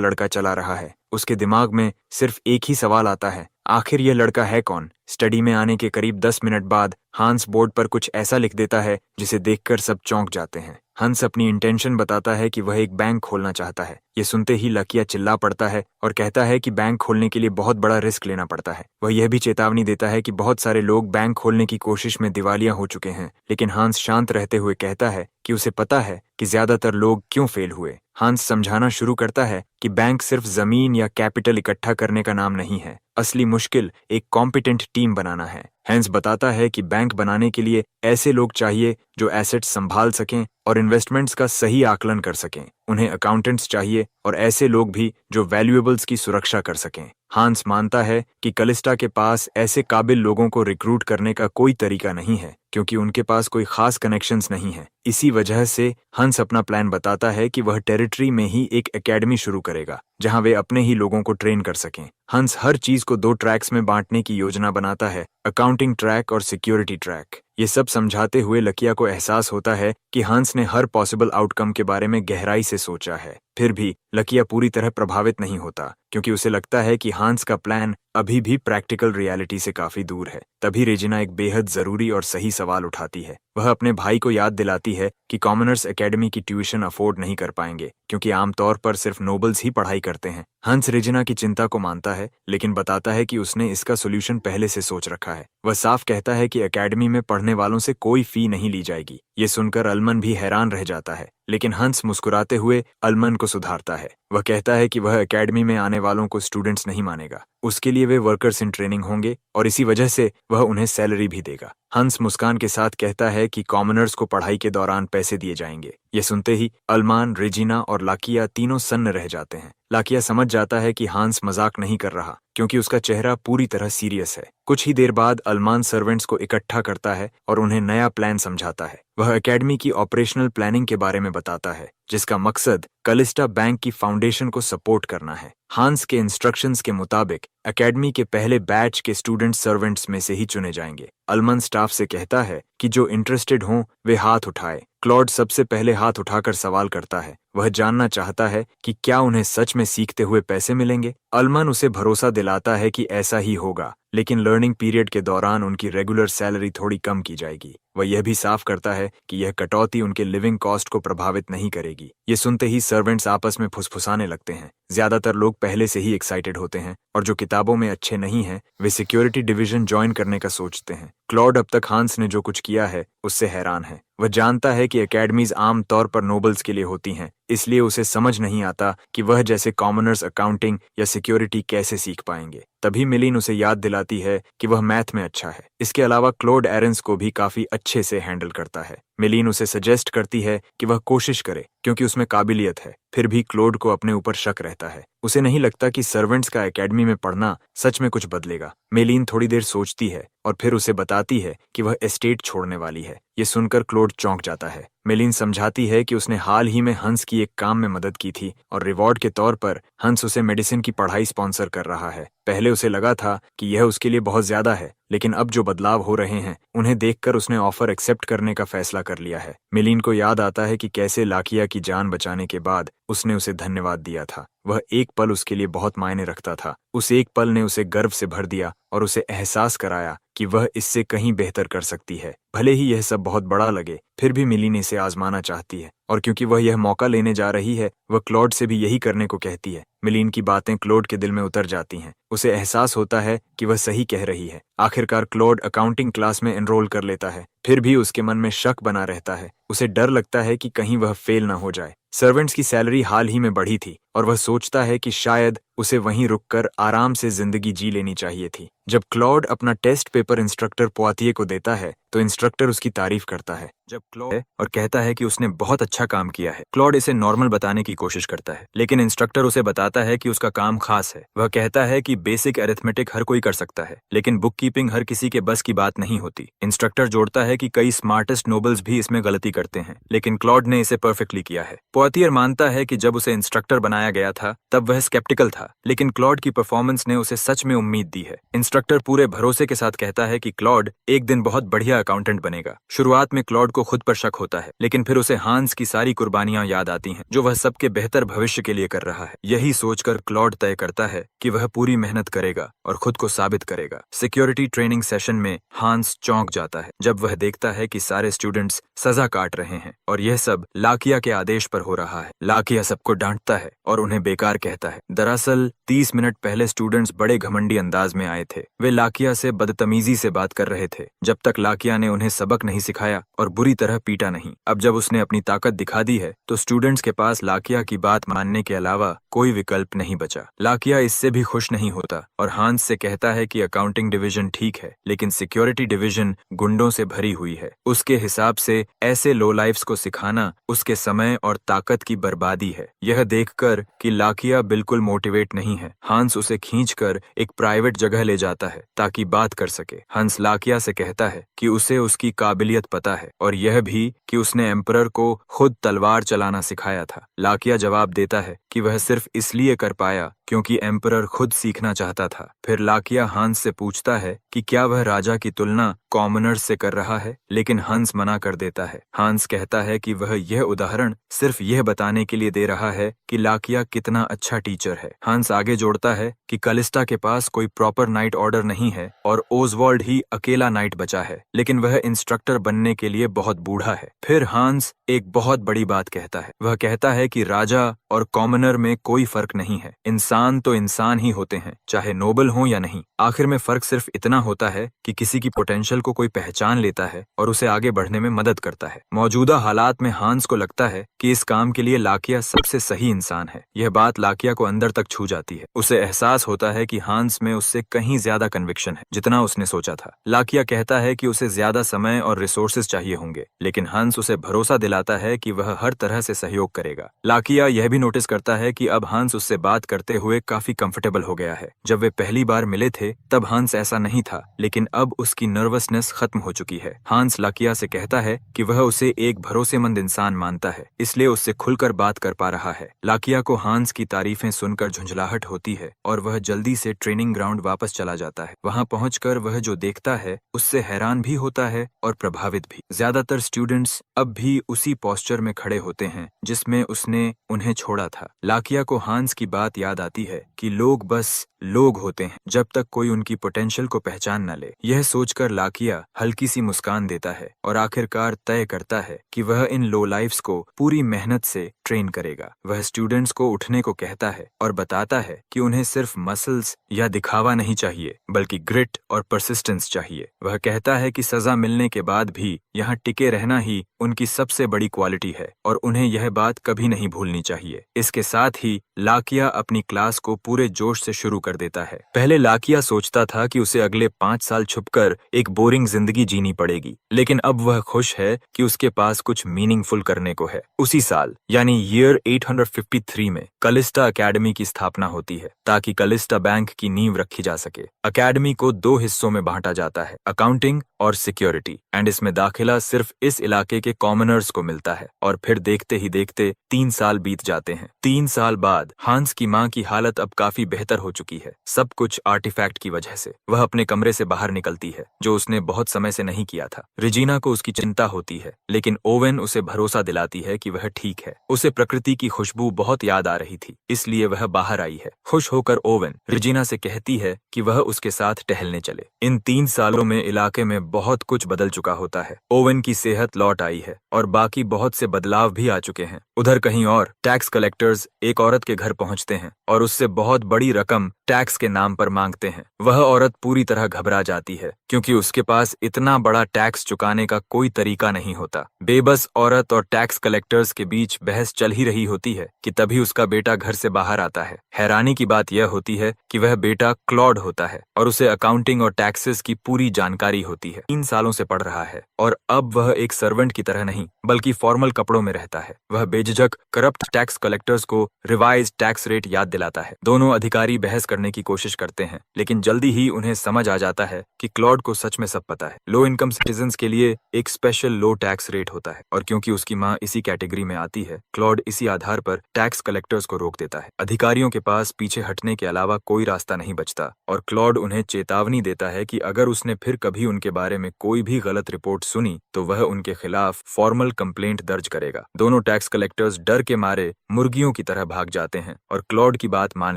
[SPEAKER 2] लड़का चला रहा है। उसके दिमाग में सिर्फ एक ही सवाल आता है, आखिर यह लड़का है कौन? स्टडी में आने के करीब 10 मिनट बाद हांस बोर्ड पर कुछ ऐसा लिख देता है जिसे देखकर सब चौंक जाते हैं। हंस अपनी इंटेंशन बताता है कि वह एक बैंक खोलना चाहता है। ये सुनते ही लकिया चिल्ला पड़ता है और कहता है कि बैंक खोलने के लिए बहुत बड़ा रिस्क लेना पड़ता है। वह यह भी चेतावनी देता है कि बहुत सारे लोग बैंक खोलने की कोशिश में दिवालिया हो चुके हैं, लेकिन हांस शांत रहते हुए कहता है कि उसे पता है कि ज्यादातर लोग क्यों फेल हुए। हांस समझाना शुरू करता है कि बैंक सिर्फ जमीन या कैपिटल इकट्ठा करने का नाम नहीं है, असली मुश्किल एक कॉम्पिटेंट टीम बनाना है। हैंस बताता है कि बैंक बनाने के लिए ऐसे लोग चाहिए जो एसेट्स संभाल सकें और इन्वेस्टमेंट्स का सही आकलन कर सकें। उन्हें अकाउंटेंट्स चाहिए और ऐसे लोग भी जो वैल्यूएबल्स की सुरक्षा कर सकें। हांस मानता है कि कलिस्टा के पास ऐसे काबिल लोगों को रिक्रूट करने का कोई तरीका नहीं है, क्योंकि उनके पास कोई खास कनेक्शंस नहीं है। इसी वजह से हंस अपना प्लान बताता है कि वह टेरिटरी में ही एक एकेडमी शुरू करेगा, जहां वे अपने ही लोगों को ट्रेन कर सकें। हंस हर चीज को 2 ट्रैक्स में बांटने की योजना बनाता है, अकाउंटिंग ट्रैक और सिक्योरिटी ट्रैक। ये सब समझाते हुए लकिया को एहसास होता है कि हंस ने हर पॉसिबल आउटकम के बारे में गहराई से सोचा है। फिर भी लकिया पूरी तरह प्रभावित नहीं होता, क्योंकि उसे लगता है कि हांस का प्लान अभी भी प्रैक्टिकल रियलिटी से काफी दूर है। तभी रेजिना एक बेहद जरूरी और सही सवाल उठाती है। वह अपने भाई को याद दिलाती है कि कॉमनर्स एकेडमी की ट्यूशन अफोर्ड नहीं कर पाएंगे, क्योंकि आमतौर पर सिर्फ नोबल्स ही पढ़ाई करते हैं। हंस रेजिना की चिंता को मानता है, लेकिन बताता है कि उसने इसका सोल्यूशन पहले से सोच रखा है। वह साफ कहता है कि एकेडमी में पढ़ने वालों से कोई फी नहीं ली जाएगी। ये सुनकर अलमन भी हैरान रह जाता है, लेकिन हंस मुस्कुराते हुए अलमन को सुधारता है। वह कहता है कि वह एकेडमी में आने वालों को स्टूडेंट्स नहीं मानेगा, उसके लिए वे वर्कर्स इन ट्रेनिंग होंगे और इसी वजह से वह उन्हें सैलरी भी देगा। हंस मुस्कान के साथ कहता है कि कॉमनर्स को पढ़ाई के दौरान पैसे दिए जाएंगे। ये सुनते ही अल्मान, रेजिना और लाकिया तीनों सन्न रह जाते हैं। लाकिया समझ जाता है कि हांस मजाक नहीं कर रहा, क्योंकि उसका चेहरा पूरी तरह सीरियस है। कुछ ही देर बाद अल्मान सर्वेंट्स को इकट्ठा करता है और उन्हें नया प्लान समझाता है। वह एकेडमी की ऑपरेशनल प्लानिंग के बारे में बताता है, जिसका मकसद कलिस्टा बैंक की फाउंडेशन को सपोर्ट करना है। हांस के इंस्ट्रक्शंस के मुताबिक एकेडमी के पहले बैच के स्टूडेंट सर्वेंट्स में से ही चुने जाएंगे। अल्मन स्टाफ से कहता है कि जो इंटरेस्टेड हों वे हाथ उठाए। क्लॉड सबसे पहले हाथ उठाकर सवाल करता है। वह जानना चाहता है कि क्या उन्हें सच में सीखते हुए पैसे मिलेंगे। अल्मन उसे भरोसा दिलाता है कि ऐसा ही होगा, लेकिन लर्निंग पीरियड के दौरान उनकी रेगुलर सैलरी थोड़ी कम की जाएगी। वह यह भी साफ करता है कि यह कटौती उनके लिविंग कॉस्ट को प्रभावित नहीं करेगी। ये सुनते ही सर्वेंट्स आपस में फुसफुसाने लगते हैं। ज्यादातर लोग पहले से ही एक्साइटेड होते हैं, और जो किताबों में अच्छे नहीं हैं वे सिक्योरिटी डिवीजन ज्वाइन करने का सोचते हैं। क्लॉड अब तक हांस ने जो कुछ किया है उससे हैरान है। वह जानता है कि एकेडमीज आम तौर पर नोबल्स के लिए होती हैं, इसलिए उसे समझ नहीं आता कि वह जैसे कॉमनर्स अकाउंटिंग या सिक्योरिटी कैसे सीख पाएंगे। तभी मिलीन उसे याद दिलाती है कि वह मैथ में अच्छा है। इसके अलावा क्लोड एरेंस को भी काफी अच्छे से हैंडल करता है। मिलीन उसे सजेस्ट करती है कि वह कोशिश करे, क्योंकि उसमें काबिलियत है। फिर भी क्लोड को अपने ऊपर शक रहता है। उसे नहीं लगता कि सर्वेंट्स का एकेडमी में पढ़ना सच में कुछ बदलेगा। मेलीन थोड़ी देर सोचती है और फिर उसे बताती है कि वह एस्टेट छोड़ने वाली है। ये सुनकर क्लोड चौंक जाता है। मेलीन समझाती है कि उसने हाल ही में हंस की एक काम में मदद की थी और रिवॉर्ड के तौर पर हंस उसे मेडिसिन की पढ़ाई स्पॉन्सर कर रहा है। पहले उसे लगा था कि यह उसके लिए बहुत ज्यादा है, लेकिन अब जो बदलाव हो रहे हैं उन्हें देखकर उसने ऑफर एक्सेप्ट करने का फैसला कर लिया है। मेलीन को याद आता है कि कैसे लाकिया की जान बचाने के बाद उसने उसे धन्यवाद दिया था। वह एक पल उसके लिए बहुत मायने रखता था। उस एक पल ने उसे गर्व से भर दिया और उसे एहसास कराया कि वह इससे कहीं बेहतर कर सकती है। भले ही यह सब बहुत बड़ा लगे, फिर भी मिलीन इसे आजमाना चाहती है, और क्योंकि वह यह मौका लेने जा रही है वह क्लॉड से भी यही करने को कहती है। मिलीन की बातें क्लॉड के दिल में उतर जाती हैं। उसे एहसास होता है कि वह सही कह रही है। आखिरकार क्लॉड अकाउंटिंग क्लास में एनरोल कर लेता है। फिर भी उसके मन में शक बना रहता है। उसे डर लगता है कि कहीं वह फेल न हो जाए। सर्वेंट्स की सैलरी हाल ही में बढ़ी थी और वह सोचता है कि शायद उसे वहीं रुककर आराम से जिंदगी जी लेनी चाहिए थी। जब क्लॉड अपना टेस्ट पेपर इंस्ट्रक्टर पोआतिये को देता है तो इंस्ट्रक्टर उसकी तारीफ करता है
[SPEAKER 1] जब क्लॉड और कहता है कि उसने बहुत अच्छा काम किया है। क्लॉड इसे नॉर्मल बताने की कोशिश करता है, लेकिन इंस्ट्रक्टर उसे बताता है कि उसका काम खास है। वह कहता है कि बेसिक अरिथमेटिक हर कोई कर सकता है, लेकिन बुक कीपिंग हर किसी के बस की बात नहीं होती। इंस्ट्रक्टर जोड़ता है कि कई स्मार्टेस्ट नोबल्स भी इसमें गलती करते हैं, लेकिन क्लॉड ने इसे परफेक्टली किया है। पोएटियर मानता है कि जब उसे इंस्ट्रक्टर बनाया गया था तब वह स्केप्टिकल था, लेकिन क्लॉड की परफॉर्मेंस ने उसे सच में उम्मीद दी है। इंस्ट्रक्टर पूरे भरोसे के साथ कहता है कि क्लॉड एक दिन बहुत बढ़िया अकाउंटेंट बनेगा। शुरुआत में क्लॉड को खुद पर शक होता है, लेकिन फिर उसे हांस की सारी कुर्बानियां याद आती हैं जो वह सबके बेहतर भविष्य के लिए कर रहा है। यही सोचकर क्लॉड तय करता है कि वह पूरी मेहनत करेगा और खुद को साबित करेगा। सिक्योरिटी ट्रेनिंग सेशन में हांस चौंक जाता है जब वह देखता है कि सारे स्टूडेंट्स सजा काट रहे हैं और यह सब लाकिया के आदेश पर हो रहा है। लाकिया सबको डांटता है और उन्हें बेकार कहता है। दरअसल 30 मिनट पहले स्टूडेंट्स बड़े घमंडी अंदाज में आए थे। वे लाकिया से बदतमीजी से बात कर रहे थे जब तक लाकिया ने उन्हें सबक नहीं सिखाया और बुरी तरह पीटा नहीं। अब जब उसने अपनी ताकत दिखा दी है तो स्टूडेंट्स के पास लाकिया की बात मानने के अलावा कोई विकल्प नहीं बचा। लाकिया इससे भी खुश नहीं होता और हांस से कहता है कि अकाउंटिंग डिवीजन ठीक है, लेकिन सिक्योरिटी डिवीजन गुंडों से भरी हुई है। उसके हिसाब से ऐसे लो लाइफ्स को सिखाना उसके समय और ताकत की बर्बादी है। यह देखकर कि लाकिया बिल्कुल मोटिवेट नहीं है, हांस उसे खींचकर एक प्राइवेट जगह ले जाता है ताकि बात कर सके। हंस लाकिया से कहता है कि उसे उसकी काबिलियत पता है और यह भी कि उसने एम्परर को खुद तलवार चलाना सिखाया था। लाकिया जवाब देता है कि वह सिर्फ इसलिए कर पाया क्योंकि एम्परर खुद सीखना चाहता था। फिर लाकिया हंस से पूछता है कि क्या वह राजा की तुलना कॉमनर्स से कर रहा है, लेकिन हंस मना कर देता है। हंस कहता है कि वह यह उदाहरण सिर्फ यह बताने के लिए दे रहा है कि लाकिया कितना अच्छा टीचर है। हंस आगे जोड़ता है कि कलिस्टा के पास कोई प्रॉपर नाइट ऑर्डर नहीं है और ओजवाल्ड ही अकेला नाइट बचा है, लेकिन वह इंस्ट्रक्टर बनने के लिए बहुत बूढ़ा है। फिर हंस एक बहुत बड़ी बात कहता है। वह कहता है कि राजा और कॉमनर में कोई फर्क नहीं है। इंसान तो इंसान ही होते हैं, चाहे नोबल हो या नहीं। आखिर में फर्क सिर्फ इतना होता है कि किसी की पोटेंशियल को कोई पहचान लेता है और उसे आगे बढ़ने में मदद करता है। मौजूदा हालात में हांस को लगता है कि इस काम के लिए लाकिया सबसे सही इंसान है। यह बात लाकिया को अंदर तक छू जाती है। उसे एहसास होता है कि हांस में उससे कहीं ज्यादा कन्विक्शन है जितना उसने सोचा था। लाकिया कहता है कि उसे ज्यादा समय और रिसोर्सेज चाहिए होंगे, लेकिन हंस उसे भरोसा दिलाता है कि वह हर तरह से सहयोग करेगा। लाकिया यह भी नोटिस करता है कि अब हंस उससे बात करते हुए काफी कंफर्टेबल हो गया है। जब वे पहली बार मिले थे तब हंस ऐसा नहीं था, लेकिन अब उसकी नर्वसनेस खत्म हो चुकी है। हंस लाकिया से कहता है कि वह उसे एक भरोसेमंद इंसान मानता है, इसलिए उससे खुलकर बात कर पा रहा है। लाकिया को हंस की तारीफें सुनकर झुंझलाहट होती है और वह जल्दी से ट्रेनिंग ग्राउंड वापस चला जाता है। वहां पहुंचकर वह जो देखता है उससे हैरान भी होता है और प्रभावित भी। ज्यादातर स्टूडेंट्स अब भी उसी पोस्चर में खड़े होते हैं जिसमें उसने उन्हें छोड़ा था। लाकिया को हंस की बात याद आती है कि लोग बस लोग होते हैं जब तक कोई उनकी पोटेंशियल को पहचान न ले। यह सोचकर लाकिया हल्की सी मुस्कान देता है और आखिरकार तय करता है कि वह इन लो लाइफ्स को पूरी मेहनत से ट्रेन करेगा। वह स्टूडेंट्स को उठने को कहता है और बताता है कि उन्हें सिर्फ मसल्स या दिखावा नहीं चाहिए, बल्कि ग्रिट और परसिस्टेंस चाहिए। वह कहता है कि सजा मिलने के बाद भी यहाँ टिके रहना ही उनकी सबसे बड़ी क्वालिटी है और उन्हें यह बात कभी नहीं भूलनी चाहिए। इसके साथ ही लाकिया अपनी क्लास को पूरे जोश से शुरू कर देता है। पहले लाकिया सोचता था कि उसे अगले 5 साल छुपकर एक बोरिंग जिंदगी जीनी पड़ेगी, लेकिन अब वह खुश है कि उसके पास कुछ मीनिंगफुल करने को है। उसी साल यानी ईयर 853 में कलिस्टा अकेडमी की स्थापना होती है ताकि कलिस्टा बैंक की नींव रखी जा सके। अकेडमी को 2 हिस्सों में बांटा जाता है, अकाउंटिंग और सिक्योरिटी, एंड इसमें दाखिला सिर्फ इस इलाके के कॉमनर्स को मिलता है। और फिर देखते ही देखते 3 साल बीत जाते हैं। 3 साल बाद हंस की माँ की हालत अब काफी बेहतर हो चुकी है, सब कुछ आर्टिफैक्ट की वजह से। वह अपने कमरे से बाहर निकलती है, जो उसने बहुत समय से नहीं किया था। रिजीना को उसकी चिंता होती है, लेकिन ओवेन उसे भरोसा दिलाती है कि वह ठीक है। उसे प्रकृति की खुशबू बहुत याद आ रही थी, इसलिए वह बाहर आई है। खुश होकर ओवेन रिजीना से कहती है कि वह उसके साथ टहलने चले। इन 3 सालों में इलाके में बहुत कुछ बदल चुका होता है। ओवेन की सेहत लौट आई है और बाकी बहुत से बदलाव भी आ चुके हैं। उधर कहीं और टैक्स कलेक्टर्स एक औरत के घर पहुंचते हैं और उससे बहुत बड़ी रकम टैक्स के नाम पर मांगते हैं। वह औरत पूरी तरह घबरा जाती है क्योंकि उसके पास इतना बड़ा टैक्स चुकाने का कोई तरीका नहीं होता। बेबस औरत और टैक्स कलेक्टर्स के बीच बहस चल ही रही होती है कि तभी उसका बेटा घर से बाहर आता है। हैरानी की बात यह होती है कि वह बेटा क्लॉड होता है और उसे अकाउंटिंग और टैक्सेस की पूरी जानकारी होती है। है। 3 सालों से पढ़ रहा है और अब वह एक सर्वेंट की तरह नहीं बल्कि फॉर्मल कपड़ों में रहता है। वह बेझिझक करप्ट टैक्स कलेक्टर्स को रिवाइज टैक्स रेट याद दिलाता है। दोनों अधिकारी बहस करने की कोशिश करते हैं, लेकिन जल्दी ही उन्हें समझ आ जाता है कि क्लॉड को सच में सब पता है। लो इनकम सिटीजन्स के लिए एक स्पेशल लो टैक्स रेट होता है और क्योंकि उसकी माँ इसी कैटेगरी में आती है, क्लॉड इसी आधार पर टैक्स कलेक्टर्स को रोक देता है। अधिकारियों के पास पीछे हटने के अलावा कोई रास्ता नहीं बचता और क्लॉड उन्हें चेतावनी देता है कि अगर उसने फिर कभी उनके बारे में कोई भी गलत रिपोर्ट सुनी तो वह उनके खिलाफ फॉर्मल कंप्लेंट दर्ज करेगा। दोनों टैक्स कलेक्टर्स डर के मारे मुर्गियों की तरह भाग जाते हैं और क्लॉड की बात मान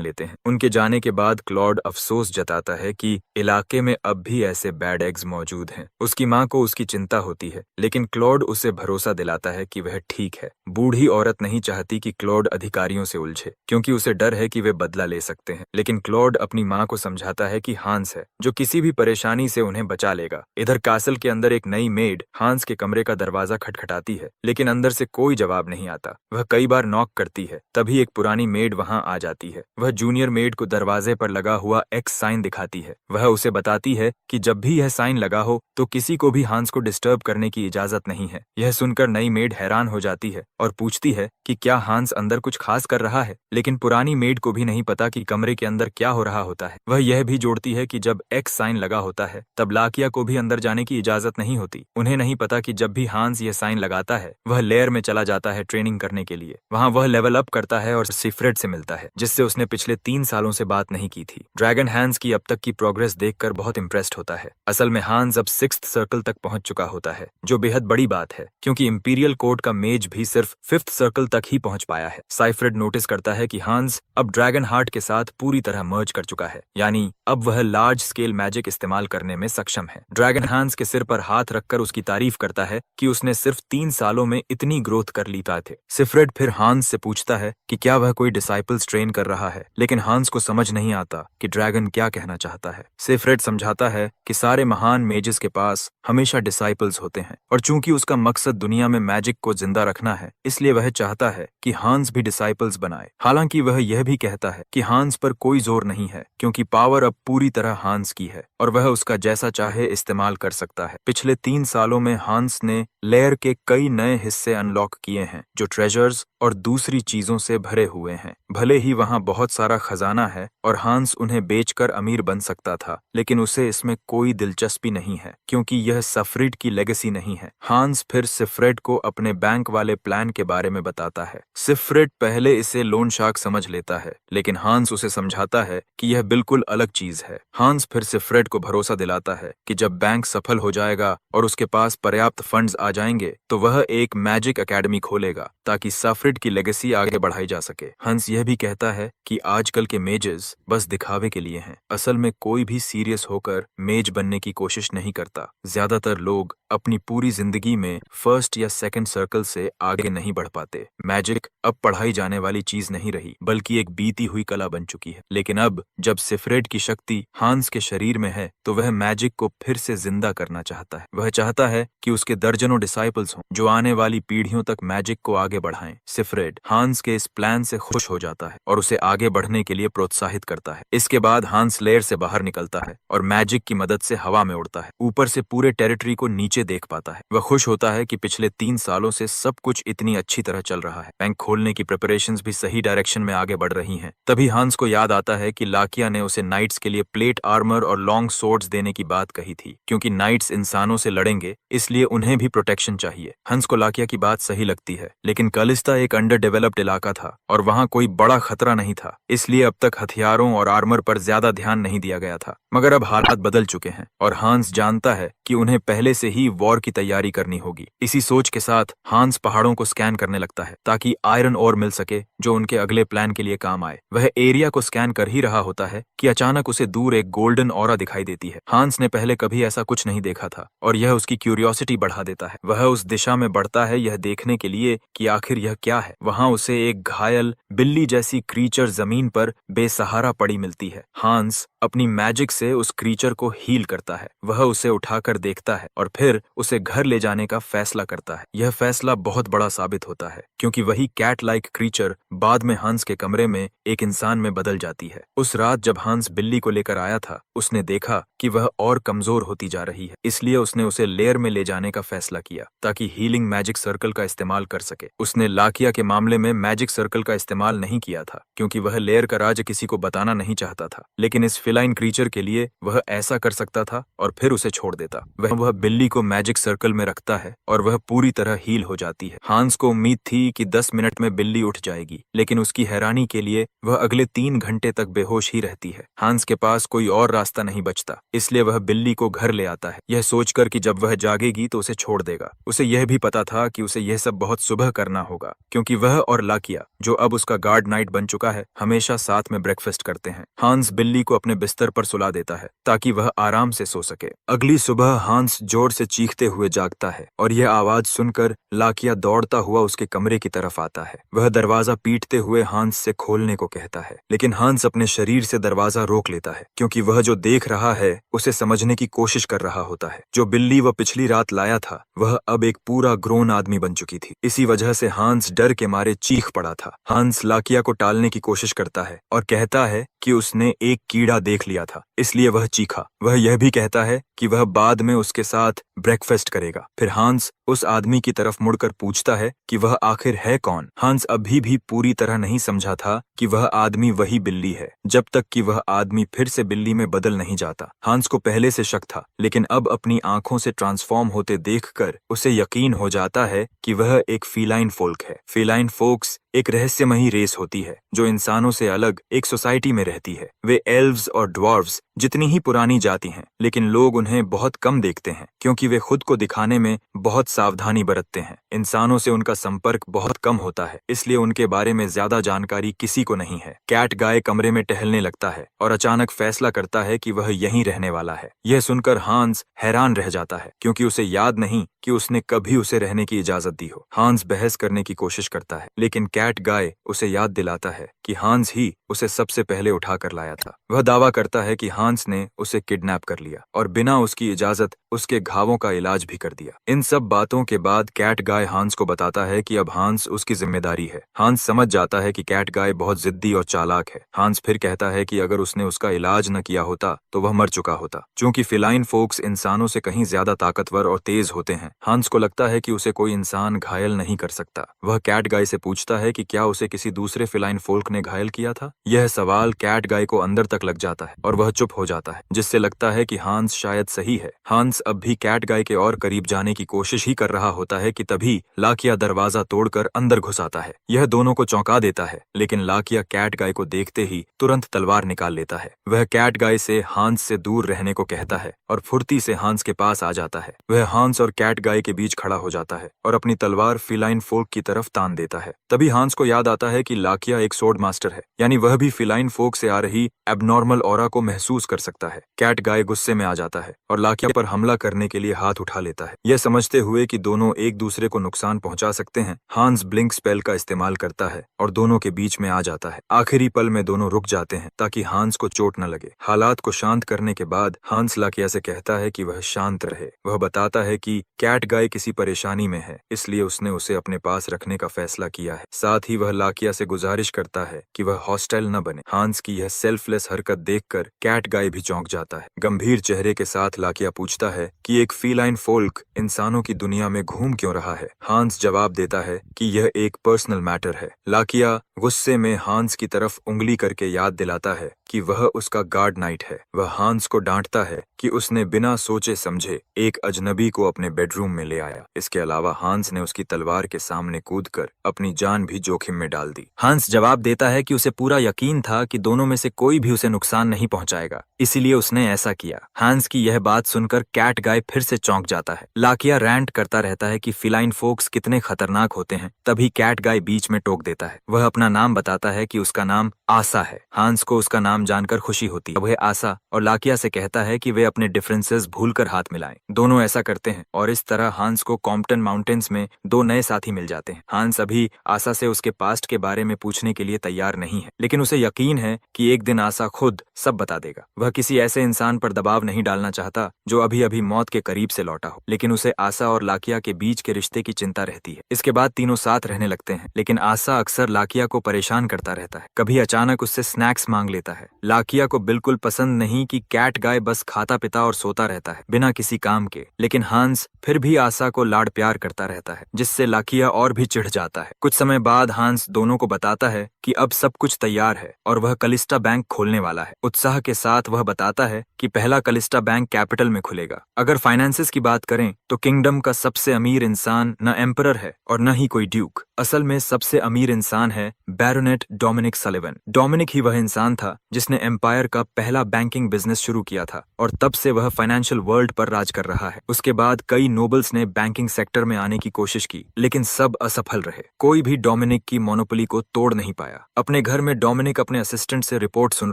[SPEAKER 1] लेते हैं। उनके जाने के बाद क्लॉड अफसोस जताता है कि इलाके में अब भी ऐसे बैड एग्स मौजूद हैं। उसकी माँ को उसकी चिंता होती है, लेकिन क्लॉड उसे भरोसा दिलाता है कि वह ठीक है। बूढ़ी औरत नहीं चाहती कि क्लॉड अधिकारियों से उलझे क्योंकि उसे डर है कि वे बदला ले सकते हैं, लेकिन क्लॉड अपनी माँ को समझाता है कि हांस है जो किसी भी परेशानी से उन्हें बचा लेगा। इधर कासल के अंदर एक नई मेड हांस के कमरे का दरवाजा खटखटाती है, लेकिन अंदर से कोई जवाब नहीं आता। वह कई बार नॉक करती है, तभी एक पुरानी मेड वहां आ जाती है। वह जूनियर मेड को दरवाजे पर लगा हुआ एक्स साइन दिखाती है। वह उसे बताती है कि जब भी यह साइन लगा हो तो किसी को भी हांस को डिस्टर्ब करने की इजाजत नहीं है। यह सुनकर नई मेड हैरान हो जाती है और पूछती है कि क्या हांस अंदर कुछ खास कर रहा है, लेकिन पुरानी मेड को भी नहीं पता कि कमरे के अंदर क्या हो रहा होता है। वह यह भी जोड़ती है कि जब एक्स साइन लगा होता है तब लाकिया को भी अंदर जाने की इजाजत नहीं होती। उन्हें नहीं पता कि जब भी हांस यह साइन लगाता है वह लेयर में चला जाता है ट्रेनिंग करने के लिए। वहां वह लेवल अप करता है और सिफ्रेड से मिलता है, जिससे उसने पिछले 3 सालों से बात नहीं की थी। ड्रैगन हांस की अब तक की प्रोग्रेस देखकर बहुत इंप्रेस्ड होता है। असल में हांस अब 6th सर्कल तक पहुंच चुका होता है, जो बेहद बड़ी बात है क्योंकि इंपीरियल कोर्ट का मेज भी सिर्फ 5th सर्कल तक ही पहुंच पाया है। साइफ्रेड नोटिस करता है कि हांस अब ड्रैगन हार्ट के साथ पूरी तरह मर्ज कर चुका है, यानी अब वह लार्ज स्केल मैजिक इस्तेमाल करने में सक्षम है। ड्रैगन हांस के सिर पर हाथ रखकर उसकी तारीफ करता है कि उसने सिर्फ 3 सालों में इतनी ग्रोथ कर ली पाए थे। सिफ्रेड फिर हांस से पूछता है कि क्या वह कोई डिसाइपल्स ट्रेन कर रहा है, लेकिन हांस को समझ नहीं आता कि ड्रैगन क्या कहना चाहता है। सिफ्रेड समझाता है कि सारे महान मेजेस के पास हमेशा डिसाइपल्स होते हैं और चूंकि उसका मकसद दुनिया में मैजिक को जिंदा रखना है, इसलिए वह चाहता है कि हांस भी डिसाइपल्स बनाए। हालांकि वह यह भी कहता है कि हांस पर कोई जोर नहीं है क्योंकि पावर अब पूरी तरह हांस की है और वह उसका जैसा चाहे इस्तेमाल कर सकता है। पिछले 3 सालों में हांस ने लेयर के कई नए हिस्से अनलॉक किए हैं जो ट्रेजर्स और दूसरी चीजों से भरे हुए हैं। भले ही वहां बहुत सारा खजाना है और हांस उन्हें बेचकर अमीर बन सकता था, लेकिन उसे इसमें कोई दिलचस्पी नहीं है क्योंकि यह सफ्रिड की लेगेसी नहीं है। हांस फिर सिफ्रेड को अपने बैंक वाले प्लान के बारे में बताता है। सिफ्रेड पहले इसे लोन शार्क समझ लेता है, लेकिन हांस उसे समझाता है कि यह बिल्कुल अलग चीज है। हांस फिर सिफ्रेड को भरोसा दिलाता है कि जब बैंक सफल हो जाएगा और उसके पास पर्याप्त फंड्स आ जाएंगे तो वह एक मैजिक एकेडमी खोलेगा ताकि सफ्रिड की लेगेसी आगे बढ़ाई जा सके। हंस यह भी कहता है कि आजकल के मेजेस बस दिखावे के लिए हैं। असल में कोई भी सीरियस होकर मेज बनने की कोशिश नहीं करता। ज्यादातर लोग अपनी पूरी जिंदगी में 1st या 2nd सर्कल से आगे नहीं बढ़ पाते। मैजिक अब पढ़ाई जाने वाली चीज नहीं रही बल्कि एक बीती हुई कला बन चुकी है। लेकिन अब जब सिफ्रेड की शक्ति हांस के शरीर में है तो वह मैजिक को फिर से जिंदा करना चाहता है। वह चाहता है कि उसके दर्जनों डिसाइपल्स हों जो आने वाली पीढ़ियों तक मैजिक को आगे बढ़ाएं। सिफ्रेड हांस के इस प्लान से खुश हो जाता है और उसे आगे बढ़ने के लिए प्रोत्साहित करता है। इसके बाद हांस लेयर से बाहर निकलता है और मैजिक की मदद से हवा में उड़ता है। ऊपर से पूरे टेरिटरी को नीचे देख पाता है। वह खुश होता है कि पिछले 3 सालों से सब कुछ इतनी अच्छी तरह चल रहा है। बैंक खोलने की प्रिपरेशंस भी सही डायरेक्शन में आगे बढ़ रही हैं। तभी हांस को याद आता है कि लाकिया ने उसे नाइट्स के लिए प्लेट आर्मर और लॉन्ग सोर्ड्स देने की बात कही थी। क्योंकि नाइट्स इंसानों से लड़ेंगे इसलिए उन्हें भी प्रोटेक्शन चाहिए। हंस को लाकिया की बात सही लगती है, लेकिन कलिस्ता एक अंडर डेवलप्ड इलाका था और वहां कोई बड़ा खतरा नहीं था, इसलिए अब तक हथियारों और आर्मर पर ज्यादा ध्यान नहीं दिया गया था। मगर अब हालात बदल चुके हैं और हांस जानता है कि उन्हें पहले से ही वॉर की तैयारी करनी होगी। इसी सोच के साथ हांस पहाड़ों को स्कैन करने लगता है ताकि आयरन ओर मिल सके जो उनके अगले प्लान के लिए काम आए। वह एरिया को स्कैन कर ही रहा होता है कि अचानक उसे दूर एक गोल्डन ऑरा दिखाई देती है। हांस ने पहले कभी ऐसा कुछ नहीं देखा था और यह उसकी क्यूरियोसिटी बढ़ा देता है। वह उस दिशा में बढ़ता है यह देखने के लिए कि आखिर यह क्या है। वहां उसे एक घायल बिल्ली जैसी क्रीचर जमीन पर बेसहारा पड़ी मिलती है। हांस अपनी मैजिक से से उस क्रीचर को हील करता है। वह उसे उठाकर देखता है और फिर उसे घर ले जाने का फैसला करता है। यह फैसला बहुत बड़ा साबित होता है क्योंकि वही कैट लाइक क्रीचर बाद में हंस के कमरे में एक इंसान में बदल जाती है। उस रात जब हंस बिल्ली को लेकर आया था, उसने देखा कि वह और कमजोर होती जा रही है, इसलिए उसने उसे लेयर में ले जाने का फैसला किया ताकि हीलिंग मैजिक सर्कल का इस्तेमाल कर सके। उसने लाकिया के मामले में मैजिक सर्कल का इस्तेमाल नहीं किया था क्योंकि वह लेयर का राज किसी को बताना नहीं चाहता था, लेकिन इस फिलाइन क्रीचर के लिए वह ऐसा कर सकता था और फिर उसे छोड़ देता। वह बिल्ली को मैजिक सर्कल में रखता है और वह पूरी तरह हील हो जाती है। हांस को उम्मीद थी कि 10 मिनट में बिल्ली उठ जाएगी, लेकिन उसकी हैरानी के लिए वह अगले 3 घंटे तक बेहोश ही रहती है। हांस के पास कोई और रास्ता नहीं बचता, इसलिए वह बिल्ली को घर ले आता है, यह सोचकर कि जब वह जागेगी तो उसे छोड़ देगा। उसे यह भी पता था कि उसे यह सब बहुत सुबह करना होगा क्योंकि वह और लाकिया, जो अब उसका गार्ड नाइट बन चुका है, हमेशा साथ में ब्रेकफास्ट करते हैं। हांस बिल्ली को अपने बिस्तर पर सुला देता है ताकि वह आराम से सो सके। अगली सुबह हांस जोर से चीखते हुए जागता है और यह आवाज सुनकर लाकिया दौड़ता हुआ उसके कमरे की तरफ आता है। वह दरवाजा पीटते हुए हांस से खोलने को कहता है, लेकिन हांस अपने शरीर से दरवाजा रोक लेता है क्योंकि वह जो देख रहा है उसे समझने की कोशिश कर रहा होता है। जो बिल्ली वह पिछली रात लाया था वह अब एक पूरा ग्रोन आदमी बन चुकी थी। इसी वजह से हांस डर के मारे चीख पड़ा था। हांस लाकिया को टालने की कोशिश करता है और कहता है कि उसने एक कीड़ा देख लिया था, इसलिए वह चीखा। वह यह भी कहता है कि वह बाद में उसके साथ ब्रेकफास्ट करेगा। फिर हांस उस आदमी की तरफ मुड़कर पूछता है कि वह आखिर है कौन। हांस अभी भी पूरी तरह नहीं समझा था कि वह आदमी वही बिल्ली है, जब तक कि वह आदमी फिर से बिल्ली में बदल नहीं जाता। हांस को पहले से शक था, लेकिन अब अपनी आंखों से ट्रांसफॉर्म होते देखकर उसे यकीन हो जाता है कि वह एक फीलाइन फोल्क है। फीलाइन फोक्स एक रहस्यमयी रेस होती है जो इंसानों से अलग एक सोसाइटी में रहती है। वे एल्व्स और ड्वार्व्स जितनी ही पुरानी जाति हैं, लेकिन लोग उन्हें बहुत कम देखते हैं क्योंकि वे खुद को दिखाने में बहुत सावधानी बरतते हैं। इंसानों से उनका संपर्क बहुत कम होता है, इसलिए उनके बारे में ज्यादा जानकारी किसी को नहीं है। कैट गाय कमरे में टहलने लगता है और अचानक फैसला करता है कि वह यहीं रहने वाला है। यह सुनकर हांस हैरान रह जाता है क्योंकि उसे याद नहीं कि उसने कभी उसे रहने की इजाजत दी हो। हांस बहस करने की कोशिश करता है, लेकिन कैट गाय उसे याद दिलाता है कि हांस ही उसे सबसे पहले उठाकर लाया था। वह दावा करता है कि हांस ने उसे किडनैप कर लिया और बिना उसकी इजाजत उसके घावों का इलाज भी कर दिया। इन सब बातों के बाद कैट गाय हांस को बताता है कि अब हांस उसकी जिम्मेदारी है। हांस समझ जाता है कि कैट गाय बहुत जिद्दी और चालाक है। हांस फिर कहता है कि अगर उसने उसका इलाज न किया होता तो वह मर चुका होता। चूंकि फिलाइन फोक्स इंसानों से कहीं ज्यादा ताकतवर और तेज होते हैं, हांस को लगता है कि उसे कोई इंसान घायल नहीं कर सकता। वह कैट गाय से पूछता है कि क्या उसे किसी दूसरे फिलाइन फोल्क ने घायल किया था। यह सवाल कैट गाय को अंदर तक लग जाता है और वह चुप हो जाता है, जिससे लगता है कि हांस शायद सही है। हांस अब भी कैट गाय के और करीब जाने की कोशिश ही कर रहा होता है कि तभी लाकिया दरवाजा तोड़कर अंदर घुस आता है। यह दोनों को चौंका देता है, लेकिन लाकिया कैट गाय को देखते ही तुरंत तलवार निकाल लेता है। वह कैट गाय से हांस से दूर रहने को कहता है और फुर्ती से हांस के पास आ जाता है। वह हांस और कैट गाय के बीच खड़ा हो जाता है और अपनी तलवार फिलाइन फोल्क की तरफ तान देता है। तभी हांस को याद आता है कि लाकिया एक सोर्ड मास्टर है, यानी वह भी फिलाइन फोल्क से आ रही एबनॉर्मल ऑरा को महसूस कर सकता है। कैट गाय गुस्से में आ जाता है और लाकिया पर हमला करने के लिए हाथ उठा लेता है। यह समझते हुए कि दोनों एक दूसरे को नुकसान पहुंचा सकते हैं, हांस ब्लिंक स्पेल का इस्तेमाल करता है और दोनों के बीच में आ जाता है। आखिरी पल में दोनों रुक जाते हैं ताकि हांस को चोट न लगे। हालात को शांत करने के बाद हांस लाकिया से कहता है कि वह शांत रहे। वह बताता है कि कैट गाय किसी परेशानी में है, इसलिए उसने उसे अपने पास रखने का फैसला किया है। साथ ही वह लाकिया से गुजारिश करता है कि वह हॉस्टाइल न बने। हांस की यह सेल्फलेस हरकत देखकर कैट गाय भी चौंक जाता है। गंभीर चेहरे के साथ लाकिया पूछता है कि एक फीलाइन फोल्क इंसानों की दुनिया में घूम क्यों रहा है। हांस जवाब देता है कि यह एक पर्सनल मैटर है। लाकिया गुस्से में हांस की तरफ उंगली करके याद दिलाता है कि वह उसका गार्ड नाइट है। वह हांस को डांटता है कि उसने बिना सोचे समझे एक अजनबी को अपने बेडरूम में ले आया। इसके अलावा हांस ने उसकी तलवार के सामने कूदकर अपनी जान भी जोखिम में डाल दी। हांस जवाब देता है कि उसे पूरा यकीन था कि दोनों में से कोई भी उसे नुकसान नहीं पहुंचाएगा, इसीलिए उसने ऐसा किया। हांस की यह बात सुनकर कैट गाय फिर से चौंक जाता है। लाकिया रैंट करता रहता है कि फिलाइन फोक्स कितने खतरनाक होते हैं। तभी कैट गाय बीच में टोक देता है। वह अपना नाम बताता है कि उसका नाम आसा है। हांस को उसका नाम जानकर खुशी होती है। वह आसा और लाकिया से कहता है कि वे अपने डिफरेंसेस भूलकर हाथ मिलाएं। दोनों ऐसा करते हैं और इस तरह हांस को कॉम्पटन माउंटेन्स में दो नए साथी मिल जाते हैं। हांस अभी आसा से उसके पास्ट के बारे में पूछने के लिए तैयार नहीं है, लेकिन उसे यकीन है कि एक दिन आसा खुद सब बता देगा। वह किसी ऐसे इंसान पर दबाव नहीं डालना चाहता जो अभी अभी मौत के करीब से लौटा हो, लेकिन उसे आशा और लाकिया के बीच के रिश्ते की चिंता रहती है। इसके बाद तीनों साथ रहने लगते हैं, लेकिन आशा अक्सर लाकिया को परेशान करता रहता है। कभी अचानक उससे स्नैक्स मांग लेता है। लाकिया को बिल्कुल पसंद नहीं कि कैट गाय बस खाता पीता और सोता रहता है बिना किसी काम के, लेकिन हांस फिर भी आशा को लाड प्यार करता रहता है, जिससे लाकिया और भी चिढ़ जाता है। कुछ समय बाद हांस दोनों को बताता है कि अब सब कुछ तैयार है और वह कलिस्टा बैंक खोलने वाला है। उत्साह के साथ वह बताता है कि पहला कलिस्टा बैंक कैपिटल में खुलेगा। अगर फाइनेंसेस की बात करें तो किंगडम का सबसे अमीर इंसान न एम्परर है और न ही कोई ड्यूक। असल में सबसे अमीर इंसान है बैरोनेट डोमिनिक सलिवन। डोमिनिक ही वह इंसान था जिसने एम्पायर का पहला बैंकिंग बिजनेस शुरू किया था और तब से वह फाइनेंशियल वर्ल्ड पर राज कर रहा है। उसके बाद कई नोबल्स ने बैंकिंग सेक्टर में आने की कोशिश की, लेकिन सब असफल रहे। कोई भी डोमिनिक की मोनोपोली को तोड़ नहीं पाया। अपने घर में डोमिनिक अपने असिस्टेंट से रिपोर्ट सुन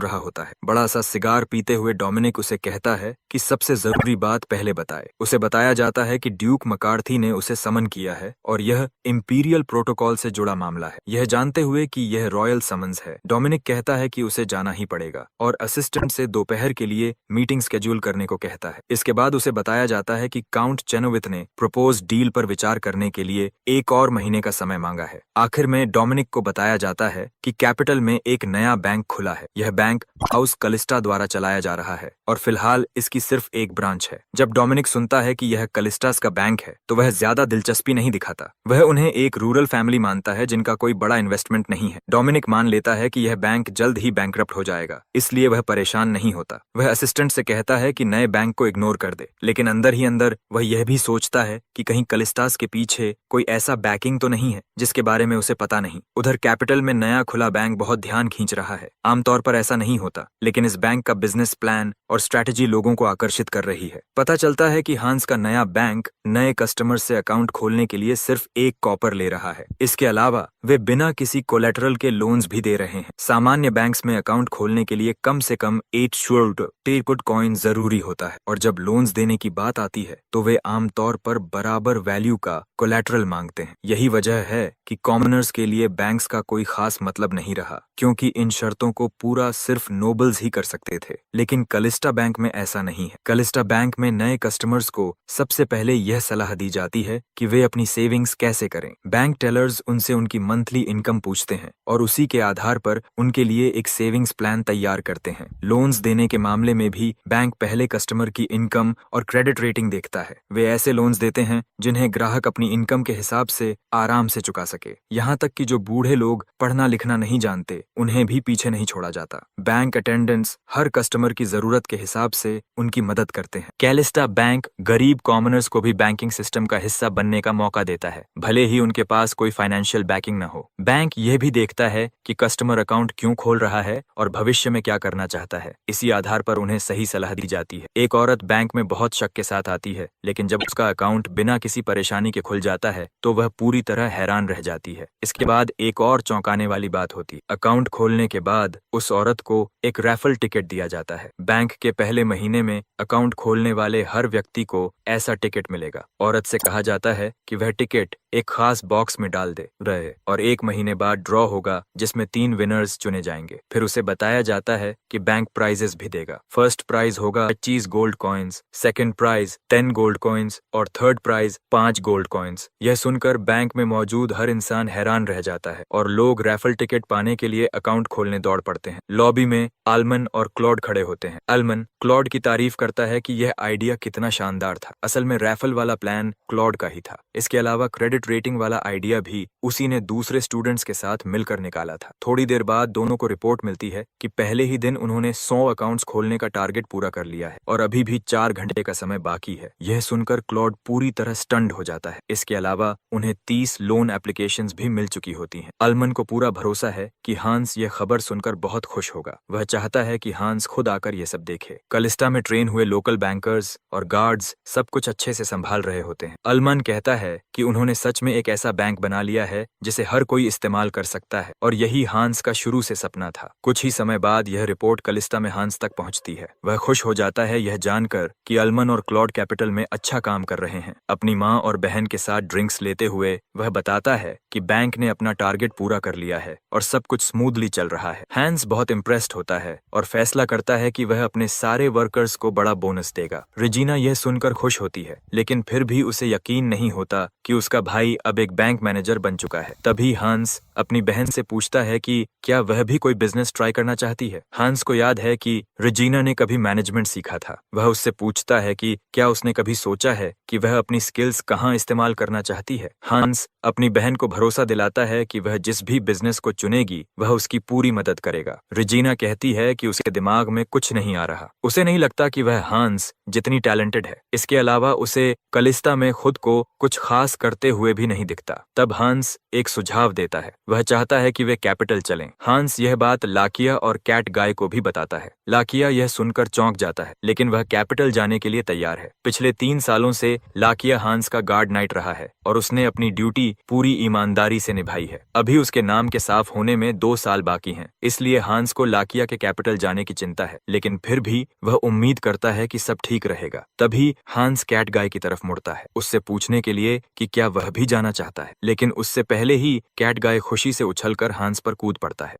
[SPEAKER 1] रहा होता है। बड़ा सा सिगार पीते हुए डोमिनिक उसे कहता है कि सबसे जरूरी बात पहले बताए। उसे बताया जाता है कि ड्यूक मकार्थी ने उसे समन किया है और यह इंपीरियल प्रोटोकॉल से जुड़ा मामला है। यह जानते हुए कि यह रॉयल समन्स है, डोमिनिक कहता है कि उसे जाना ही पड़ेगा और असिस्टेंट से दोपहर के लिए मीटिंग शेड्यूल करने को कहता है। इसके बाद उसे बताया जाता है कि काउंट चेनोविथ ने प्रपोज डील पर विचार करने के लिए एक और महीने का समय मांगा है। आखिर में डोमिनिक को बताया जाता है कि कैपिटल में एक नया बैंक खुला है। यह बैंक हाउस कलिस्टा द्वारा चलाया जा रहा है और फिलहाल इसकी सिर्फ एक ब्रांच है। जब डोमिनिक सुनता है कि यह कलिस्टास का बैंक है तो वह ज्यादा दिलचस्पी नहीं दिखाता। वह उन्हें एक रूरल फैमिली मानता है जिनका कोई बड़ा इन्वेस्टमेंट नहीं है। डोमिनिक मान लेता है कि यह बैंक जल्द ही बैंकरप्ट हो जाएगा, इसलिए वह परेशान नहीं होता। वह असिस्टेंट से कहता है कि नए बैंक को इग्नोर कर दे, लेकिन अंदर ही अंदर वह यह भी सोचता है कि कहीं कलिस्टास के पीछे कोई ऐसा बैकिंग तो नहीं है जिसके बारे में उसे पता नहीं। उधर कैपिटल में नया खुला बैंक बहुत ध्यान खींच रहा है। आमतौर पर ऐसा नहीं होता, लेकिन इस बैंक का बिजनेस प्लान और स्ट्रैटेजी लोगों को आकर्षित कर रही है। पता चलता है कि हांस का नया बैंक नए कस्टमर से अकाउंट खोलने के लिए सिर्फ 1 कॉपर ले रहा है। इसके अलावा वे बिना किसी कोलेटरल के लोन्स भी दे रहे हैं। सामान्य बैंक्स में अकाउंट खोलने के लिए कम से कम 8 शुल्ड टेपुट कॉइन जरूरी होता है और जब लोन्स देने की बात आती है तो वे आमतौर पर बराबर वैल्यू का कोलेटरल मांगते हैं। यही वजह है कि कॉमनर्स के लिए बैंक्स का कोई खास मतलब नहीं रहा, क्योंकि इन शर्तों को पूरा सिर्फ नोबल्स ही कर सकते थे। लेकिन कलिस्टा बैंक में ऐसा नहीं है। कलिस्टा बैंक में नए कस्टमर्स को सबसे पहले यह सलाह दी जाती है कि वे अपनी सेविंग्स कैसे करें। बैंक टेलर्स उनसे उनकी मंथली इनकम पूछते हैं और उसी के आधार पर उनके लिए एक सेविंग्स प्लान तैयार करते हैं। लोन्स देने के मामले में भी बैंक पहले कस्टमर की इनकम और क्रेडिट रेटिंग देखता है। वे ऐसे लोन्स देते हैं जिन्हें ग्राहक अपनी इनकम के हिसाब से आराम से चुका सके। यहाँ तक कि जो बूढ़े लोग पढ़ना लिखना नहीं जानते उन्हें भी पीछे नहीं छोड़ा जाता। बैंक अटेंडेंट्स हर कस्टमर की जरूरत के हिसाब से उनकी मदद करते हैं। कैलिस्टा बैंक गरीब कॉमनर्स को भी बैंकिंग सिस्टम का हिस्सा बनने का मौका देता है, भले ही उनके पास कोई फाइनेंशियल बैकिंग न हो। बैंक यह भी देखता है कि कस्टमर अकाउंट क्यों खोल रहा है और भविष्य में क्या करना चाहता है। इसी आधार पर उन्हें सही सलाह दी जाती है। एक औरत बैंक में बहुत शक के साथ आती है, लेकिन जब उसका अकाउंट बिना किसी परेशानी के खुल जाता है तो वह पूरी तरह हैरान रह जाती है। इसके बाद एक और चौंकाने वाली बात होती है। अकाउंट खोलने के बाद उस औरत को एक रैफल टिकट दिया जाता है। बैंक के पहले महीने में अकाउंट खोलने वाले हर व्यक्ति को ऐसा टिकट मिलेगा। औरत से कहा जाता है कि वह टिकट एक खास बॉक्स में डाल दे रहे और 1 महीने बाद ड्रॉ होगा जिसमें 3 विनर्स चुने जाएंगे। फिर उसे बताया जाता है कि बैंक प्राइजेस भी देगा। फर्स्ट प्राइज होगा 25 gold coins, second prize 10 gold coins और थर्ड प्राइज 5 गोल्ड कॉइन्स। यह सुनकर बैंक में मौजूद हर इंसान हैरान रह जाता है और लोग रैफल टिकट पाने के लिए अकाउंट खोलने दौड़ पड़ते हैं। लॉबी में आल्मन और क्लॉड खड़े होते हैं। आल्मन क्लॉड की तारीफ करता है कि यह आइडिया कितना शानदार था। असल में रैफल वाला प्लान क्लॉड का ही था। इसके अलावा क्रेडिट रेटिंग वाला आइडिया भी उसी ने दूसरे स्टूडेंट्स के साथ मिलकर निकाला था। थोड़ी देर बाद दोनों को रिपोर्ट मिलती है कि पहले ही दिन उन्होंने 100 अकाउंट्स खोलने का टारगेट पूरा कर लिया है और अभी भी 4 घंटे का समय बाकी है। यह सुनकर क्लॉड पूरी तरह स्टन्ड हो जाता है। इसके अलावा उन्हें 30 लोन एप्लीकेशंस भी मिल चुकी होती हैं। अल्मन को पूरा भरोसा है कि हांस यह खबर सुनकर बहुत खुश होगा। वह चाहता है कि हांस खुद आकर यह सब देखे। कलिस्टा में ट्रेन हुए लोकल बैंकर्स और गार्ड्स सब कुछ अच्छे से संभाल रहे होते हैं। अल्मन कहता है कि उन्होंने सच में एक ऐसा बैंक बना लिया है जिसे हर कोई इस्तेमाल कर सकता है और यही हांस का शुरू से सपना था। कुछ ही समय बाद यह रिपोर्ट कलिस्टा में हांस तक पहुंचती है। वह खुश हो जाता है यह जानकर कि अल्मन और क्लॉड कैपिटल में अच्छा काम कर रहे हैं। अपनी माँ और बहन के साथ ड्रिंक्स लेते हुए वह बताता है कि बैंक ने अपना टारगेट पूरा कर लिया है और सब कुछ स्मूथली चल रहा है। हैंस बहुत इम्प्रेस्ड होता है और फैसला करता है कि वह अपने सारे वर्कर्स को बड़ा बोनस देगा। रेजिना यह सुनकर खुश होती है, लेकिन फिर भी उसे यकीन नहीं होता कि उसका भाई अब एक बैंक मैनेजर बन चुका है। तभी हांस अपनी बहन से पूछता है कि क्या वह भी कोई बिजनेस ट्राई करना चाहती है। हांस को याद है कि रेजिना ने कभी मैनेजमेंट सीखा था। वह उससे पूछता है कि क्या उसने कभी सोचा है कि वह अपनी स्किल्स कहाँ इस्तेमाल करना चाहती है। हांस अपनी बहन को भरोसा दिलाता है कि वह जिस भी बिजनेस को चुनेगी वह उसकी पूरी मदद करेगा। रेजिना कहती है कि उसके दिमाग में कुछ नहीं आ रहा। उसे नहीं लगता कि वह हांस जितनी टैलेंटेड है। इसके अलावा उसे कलिस्ता में खुद को कुछ खास करते हुए भी नहीं दिखता। तब हांस एक सुझाव देता है। वह चाहता है कि वे कैपिटल चलें। हांस यह बात लाकिया और कैट गाय को भी बताता है। लाकिया यह सुनकर चौंक जाता है, लेकिन वह कैपिटल जाने के लिए तैयार है। पिछले 3 सालों से लाकिया हांस का गार्ड नाइट रहा है और उसने अपनी ड्यूटी पूरी ईमानदारी से निभाई है। अभी उसके नाम के साफ होने में 2 साल बाकी हैं, इसलिए हांस को लाकिया के कैपिटल जाने की चिंता है, लेकिन फिर भी वह उम्मीद करता है कि सब ठीक रहेगा। तभी हांस कैट गाय की तरफ मुड़ता है, उससे पूछने के लिए कि क्या वह भी जाना चाहता है, लेकिन उससे पहले ही कैट गाय खुशी से उछलकर हांस पर कूद पड़ता है।